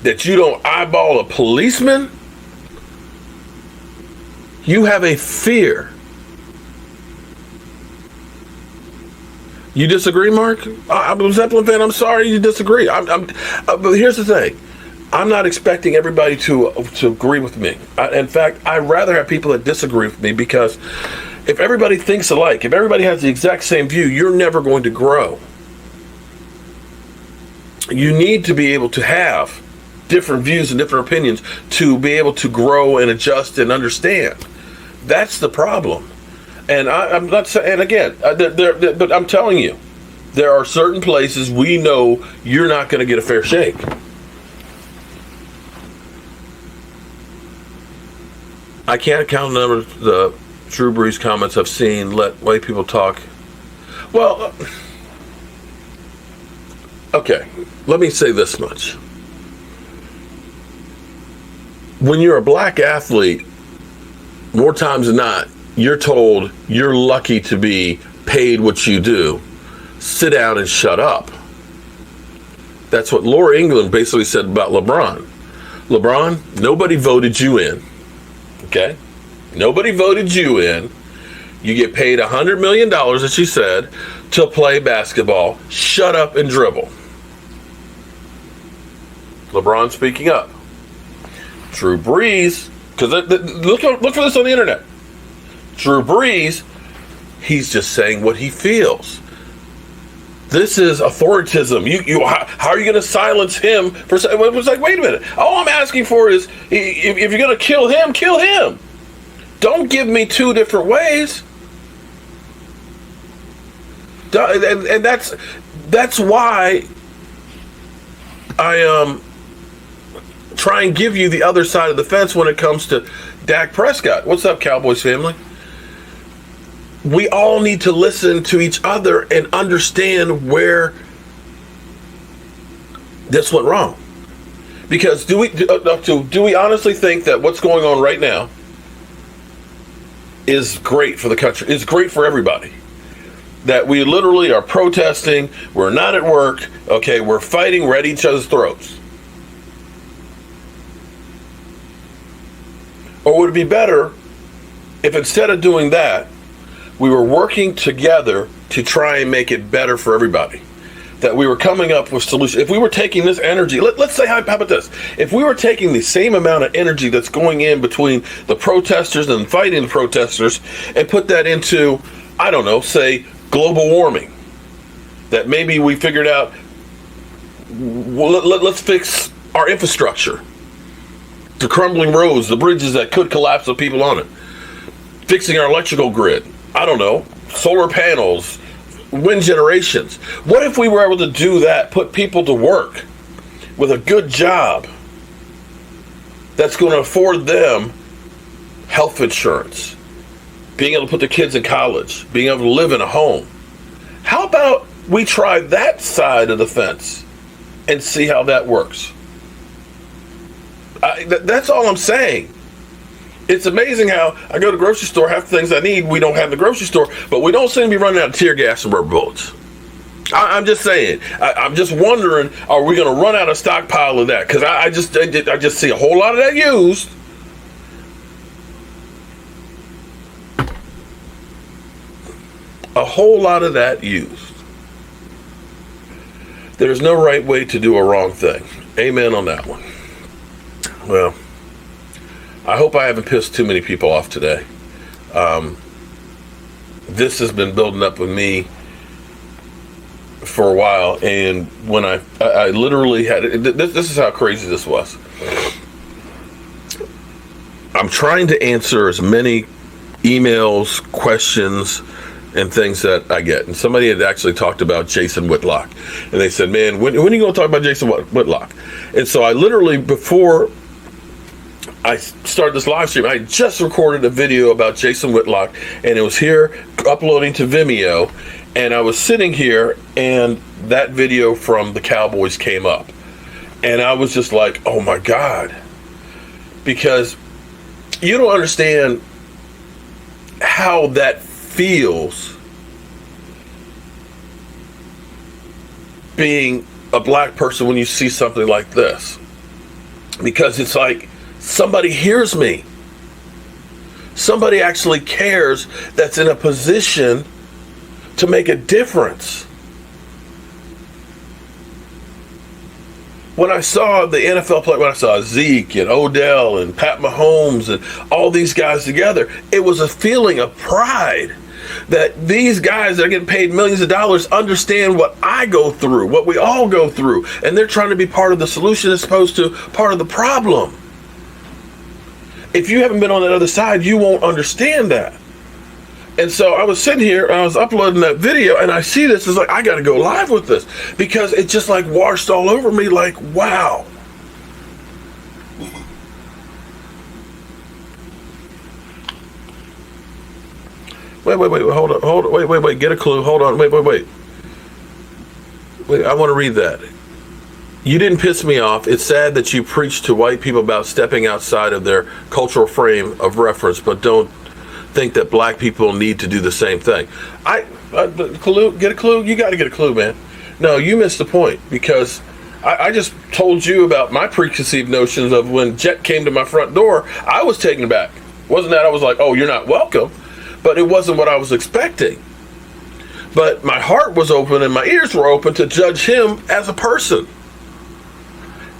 that you don't eyeball a policeman. You have a fear. You disagree, Mark? I'm a Zeppelin fan. I'm sorry you disagree. But here's the thing. I'm not expecting everybody to agree with me. In fact, I'd rather have people that disagree with me, because if everybody thinks alike, if everybody has the exact same view, you're never going to grow. You need to be able to have different views and different opinions to be able to grow and adjust and understand. That's the problem. And I'm not saying, and again, but I'm telling you, there are certain places we know you're not going to get a fair shake. I can't account the number of the Drew Brees comments I've seen. Let white people talk. Well, okay, let me say this much. When you're a black athlete, more times than not, you're told you're lucky to be paid what you do. Sit down and shut up. That's what Laura England basically said about LeBron. LeBron, nobody voted you in. Okay? Nobody voted you in. You get paid $100 million, as she said, to play basketball. Shut up and dribble. LeBron speaking up. Drew Brees, because look for this on the internet. Drew Brees, he's just saying what he feels. This is authoritism. How are you going to silence him? It was like, wait a minute. All I'm asking for is, if you're going to kill him, kill him. Don't give me two different ways. And that's why I try and give you the other side of the fence when it comes to Dak Prescott. What's up, Cowboys family? We all need to listen to each other and understand where this went wrong. Because do we honestly think that what's going on right now is great for the country. It's great for everybody. That we literally are protesting. We're not at work. Okay, we're fighting. We're at each other's throats. Or would it be better if instead of doing that, we were working together to try and make it better for everybody? That we were coming up with solutions. If we were taking this energy, let's say, how about this? If we were taking the same amount of energy that's going in between the protesters and fighting the protesters and put that into, I don't know, say, global warming, that maybe we figured out, well, let's fix our infrastructure, the crumbling roads, the bridges that could collapse with people on it, fixing our electrical grid, I don't know, solar panels, wind generations. What if we were able to do that, put people to work with a good job that's going to afford them health insurance, being able to put their kids in college, being able to live in a home? How about we try that side of the fence and see how that works? That's all I'm saying. It's amazing how I go to the grocery store, half the things I need we don't have in the grocery store, but we don't seem to be running out of tear gas and rubber bullets. I'm just saying. I'm just wondering, are we going to run out of stockpile of that? Because I just see a whole lot of that used. A whole lot of that used. There's no right way to do a wrong thing. Amen on that one. Well, I hope I haven't pissed too many people off today. This has been building up with me for a while, and when I literally had this is how crazy this was. I'm trying to answer as many emails, questions, and things that I get. And somebody had actually talked about Jason Whitlock. And they said, man, when are you going to talk about Jason Whitlock? And so I literally, before I started this live stream, I just recorded a video about Jason Whitlock, and it was here uploading to Vimeo. And I was sitting here, and that video from the Cowboys came up. And I was just like, oh my God. Because you don't understand how that feels being a black person when you see something like this, because it's like somebody hears me, somebody actually cares, that's in a position to make a difference. When I saw the NFL play, when I saw Zeke and Odell and Pat Mahomes and all these guys together, it was a feeling of pride that these guys that are getting paid millions of dollars understand what I go through, what we all go through, and they're trying to be part of the solution as opposed to part of the problem. If you haven't been on that other side, you won't understand that. And so I was sitting here, I was uploading that video, and I see this, it's like, I got to go live with this, because it just like washed all over me, like, wow. Wait, hold on, wait, get a clue, hold on, wait, I want to read that. You didn't piss me off. It's sad that you preach to white people about stepping outside of their cultural frame of reference, but don't think that black people need to do the same thing. Clue, get a clue? You got to get a clue, man. No, you missed the point, because I just told you about my preconceived notions of when Jet came to my front door. I was taken aback. Wasn't that I was like, oh, you're not welcome, but it wasn't what I was expecting. But my heart was open and my ears were open to judge him as a person.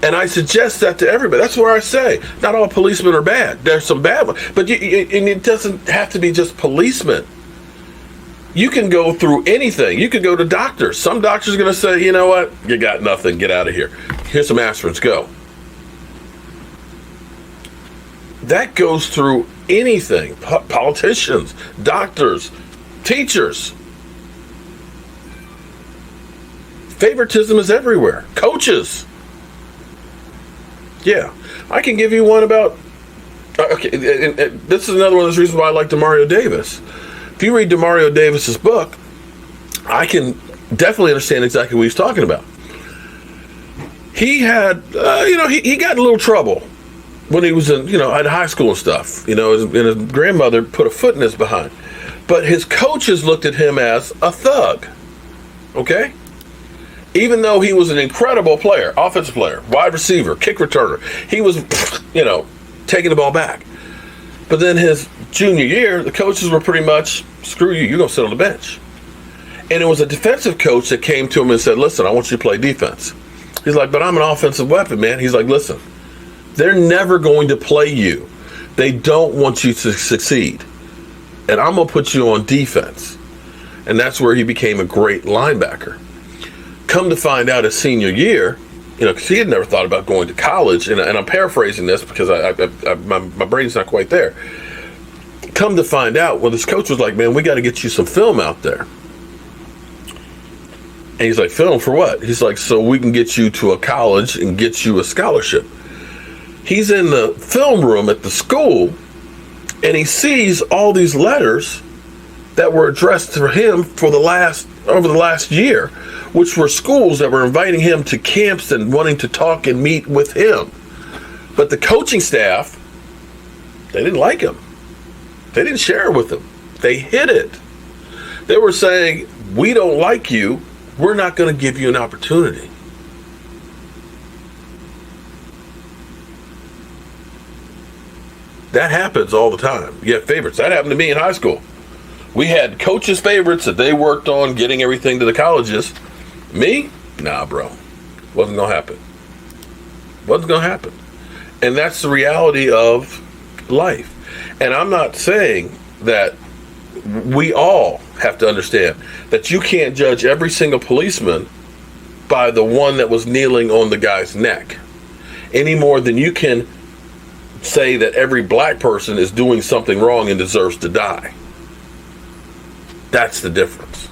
And I suggest that to everybody. That's where I say, not all policemen are bad. There's some bad ones. But and it doesn't have to be just policemen. You can go through anything. You could go to doctors. Some doctors are going to say, you know what? You got nothing. Get out of here. Here's some aspirins. Go. That goes through anything. Politicians, doctors, teachers. Favoritism is everywhere. Coaches. Yeah, I can give you one about, okay, and this is another one of those reasons why I like Demario Davis. If you read Demario Davis's book, I can definitely understand exactly what he's talking about. He had, he got in a little trouble when he was in, at high school and stuff, and his grandmother put a foot in his behind. But his coaches looked at him as a thug, okay? Even though he was an incredible player, offensive player, wide receiver, kick returner, he was, taking the ball back. But then his junior year, the coaches were pretty much, screw you, you're going to sit on the bench. And it was a defensive coach that came to him and said, listen, I want you to play defense. He's like, but I'm an offensive weapon, man. He's like, listen, they're never going to play you. They don't want you to succeed. And I'm going to put you on defense. And that's where he became a great linebacker. Come to find out his senior year, because he had never thought about going to college, and I'm paraphrasing this because my brain's not quite there. Come to find out, well, this coach was like, man, we got to get you some film out there. And he's like, film for what? He's like, so we can get you to a college and get you a scholarship. He's in the film room at the school, and he sees all these letters that were addressed to him over the last year, which were schools that were inviting him to camps and wanting to talk and meet with him. But the coaching staff, they didn't like him. They didn't share it with him. They hid it. They were saying, we don't like you. We're not going to give you an opportunity. That happens all the time. You have favorites. That happened to me in high school. We had coaches' favorites that they worked on getting everything to the colleges. Me? Nah, bro. Wasn't going to happen. Wasn't going to happen. And that's the reality of life. And I'm not saying that we all have to understand that you can't judge every single policeman by the one that was kneeling on the guy's neck any more than you can say that every black person is doing something wrong and deserves to die. That's the difference.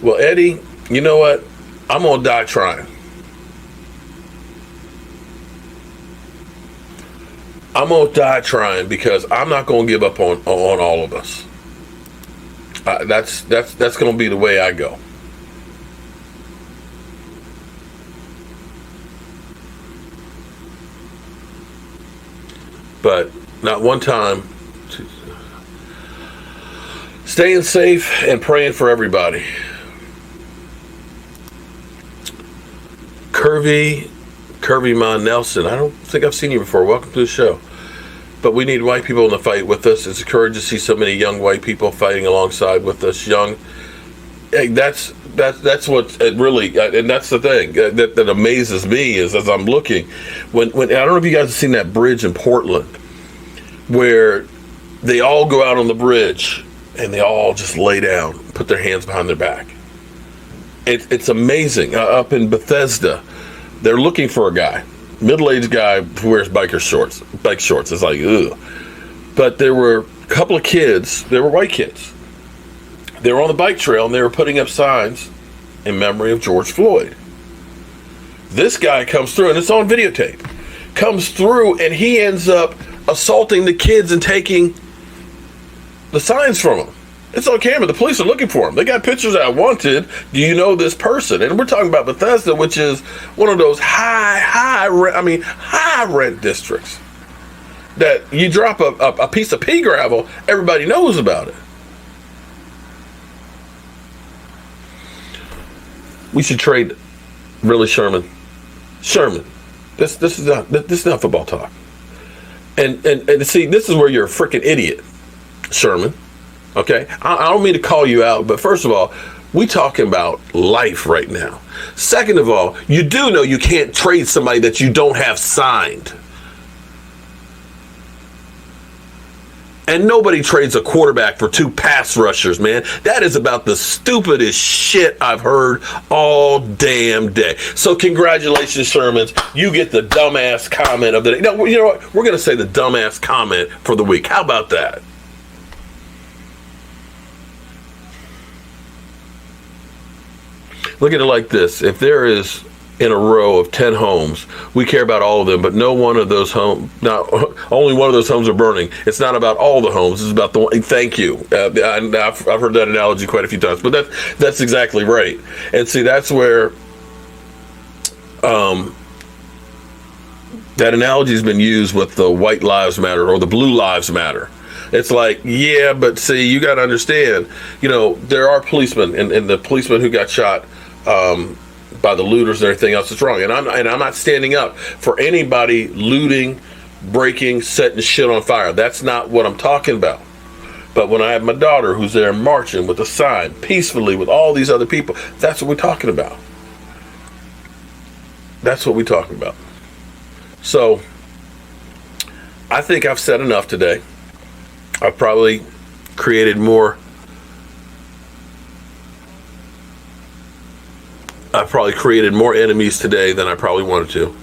Well, Eddie, you know what? I'm going to die trying. I'm going to die trying because I'm not going to give up on all of us. That's going to be the way I go. But not one time. Staying safe and praying for everybody. Curvy Mon Nelson. I don't think I've seen you before. Welcome to the show. But we need white people in the fight with us. It's encouraging to see so many young white people fighting alongside with us. Hey, that's what it really, and that's the thing that amazes me is as I'm looking, when I don't know if you guys have seen that bridge in Portland, where they all go out on the bridge and they all just lay down, put their hands behind their back. It's amazing. Up in Bethesda, they're looking for a guy, middle-aged guy who wears bike shorts. It's like, ugh. But there were a couple of kids, they were white kids. They were on the bike trail and they were putting up signs in memory of George Floyd. This guy comes through, and it's on videotape, comes through and he ends up assaulting the kids and taking the signs from them. It's on camera. The police are looking for him. They got pictures that I wanted. Do you know this person? And we're talking about Bethesda, which is one of those high rent districts that you drop a piece of pea gravel, everybody knows about it. We should trade, really, Sherman, this is not football talk. And see, this is where you're a freaking idiot, Sherman. Okay? I don't mean to call you out, but first of all, we talking about life right now. Second of all, you do know you can't trade somebody that you don't have signed. And nobody trades a quarterback for 2 pass rushers, man. That is about the stupidest shit I've heard all damn day. So congratulations, Shermans. You get the dumbass comment of the day. No, you know what? We're going to say the dumbass comment for the week. How about that? Look at it like this. If there is in a row of 10 homes, we care about all of them, but no one of those homes, only one of those homes are burning. It's not about all the homes. It's about the one. Thank you. I've heard that analogy quite a few times, but that's exactly right. And see, that's where That analogy has been used with the white lives matter or the blue lives matter. It's like, yeah, but see, you got to understand, there are policemen and the policeman who got shot by the looters and everything else is wrong. And I'm not standing up for anybody looting, breaking, setting shit on fire. That's not what I'm talking about. But when I have my daughter who's there marching with a sign peacefully with all these other people, that's what we're talking about. That's what we're talking about. So I think I've said enough today. I've probably created more enemies today than I probably wanted to.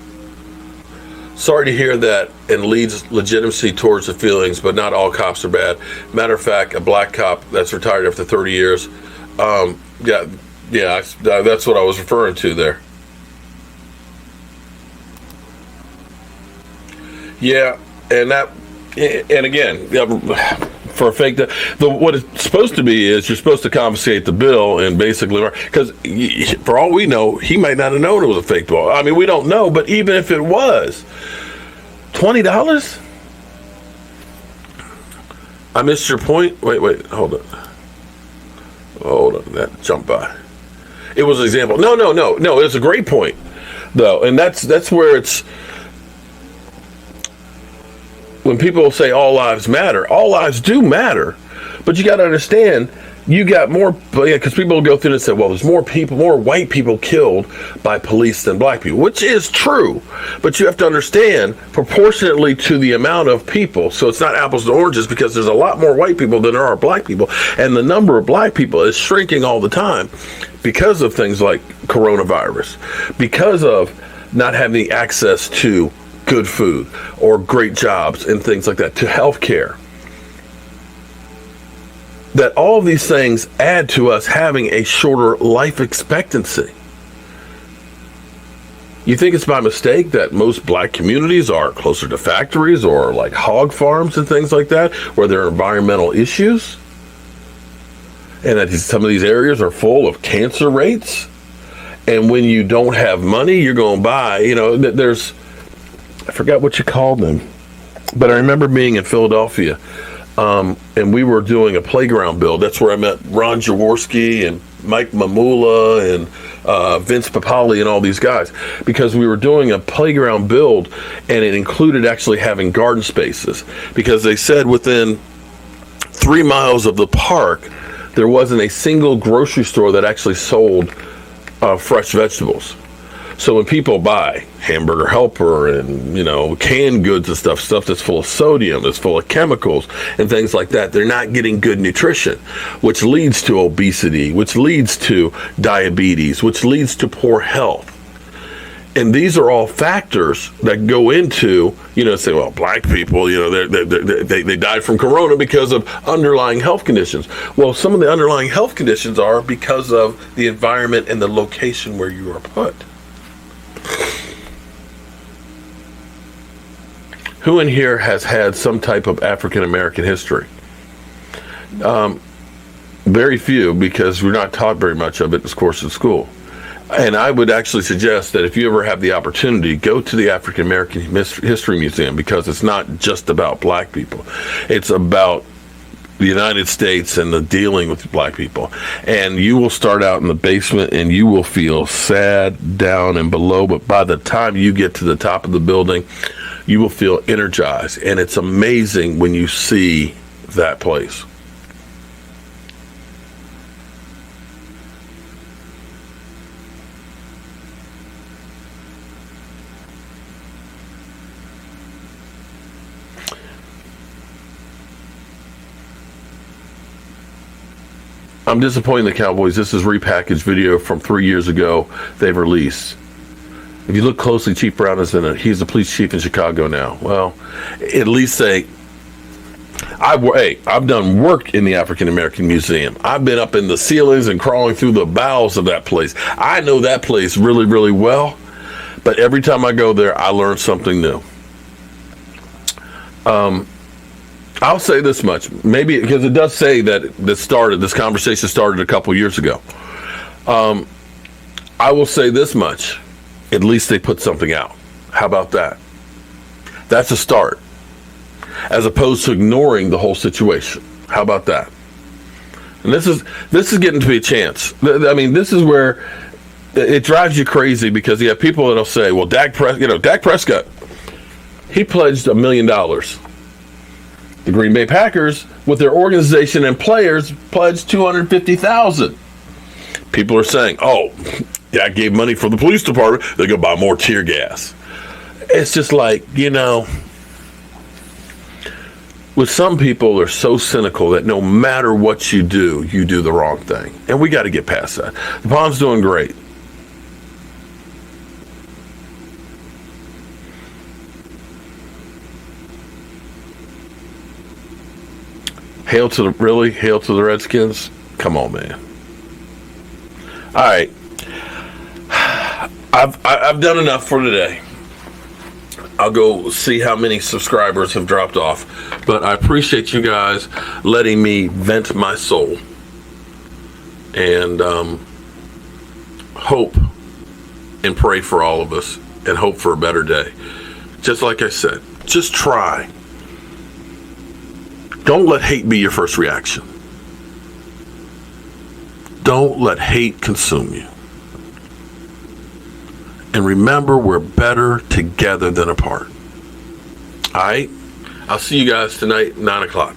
Sorry to hear that, and leads legitimacy towards the feelings, but not all cops are bad. Matter of fact, a black cop that's retired after 30 years, that's what I was referring to there. Yeah, and again, for a fake, what it's supposed to be is you're supposed to confiscate the bill and basically, because for all we know, he might not have known it was a fake bill. I mean, we don't know, but even if it was, $20? I missed your point. Wait, hold on, that jumped by. It was an example. No, it's a great point, though, and that's where it's. When people say all lives matter, all lives do matter, but you got to understand, you got more, because people go through and say, well, there's more white people killed by police than black people, which is true, but you have to understand, proportionately to the amount of people, so it's not apples to oranges, because there's a lot more white people than there are black people, and the number of black people is shrinking all the time because of things like coronavirus, because of not having access to good food or great jobs and things like that, to health care. That all of these things add to us having a shorter life expectancy. You think it's by mistake that most black communities are closer to factories or like hog farms and things like that, where there are environmental issues? And that some of these areas are full of cancer rates? And when you don't have money, you're going to buy, I forgot what you called them, but I remember being in Philadelphia, and we were doing a playground build. That's where I met Ron Jaworski and Mike Mamula and Vince Papali and all these guys, because we were doing a playground build, and it included actually having garden spaces, because they said within 3 miles of the park, there wasn't a single grocery store that actually sold fresh vegetables. So when people buy Hamburger Helper and, canned goods and stuff that's full of sodium, that's full of chemicals and things like that, they're not getting good nutrition, which leads to obesity, which leads to diabetes, which leads to poor health. And these are all factors that go into, say, well, black people, they died from corona because of underlying health conditions. Well, some of the underlying health conditions are because of the environment and the location where you are put. Who in here has had some type of African American history? Very few, because we're not taught very much of it, of course, in school. And I would actually suggest that if you ever have the opportunity, go to the African American History Museum, because it's not just about black people. It's about the United States and the dealing with black people. And you will start out in the basement and you will feel sad down and below, but by the time you get to the top of the building, you will feel energized. And it's amazing when you see that place. I'm disappointed in the Cowboys. This is repackaged video from 3 years ago they've released. If you look closely, Chief Brown is in it. He's the police chief in Chicago now. Well, at least say, I've done work in the African American Museum. I've been up in the ceilings and crawling through the bowels of that place. I know that place really, really well. But every time I go there, I learn something new. I'll say this much, maybe because it does say that this conversation started a couple years ago. I will say this much. at least they put something out. How about that? That's a start, as opposed to ignoring the whole situation. How about that? And this is getting to be a chance. I mean, this is where it drives you crazy, because you have people that'll say, "Well, Dak Prescott, he pledged $1 million. The Green Bay Packers, with their organization and players, pledged $250,000." People are saying, "Oh, Dak gave money for the police department. They're gonna buy more tear gas." It's just like, with some people, they're so cynical that no matter what you do the wrong thing. And we got to get past that. The Palms doing great. Hail to the Redskins? Come on, man. All right. I've done enough for today. I'll go see how many subscribers have dropped off. But I appreciate you guys letting me vent my soul. And hope and pray for all of us, and hope for a better day. Just like I said, just try. Don't let hate be your first reaction. Don't let hate consume you. And remember, we're better together than apart. All right? I'll see you guys tonight, 9 o'clock.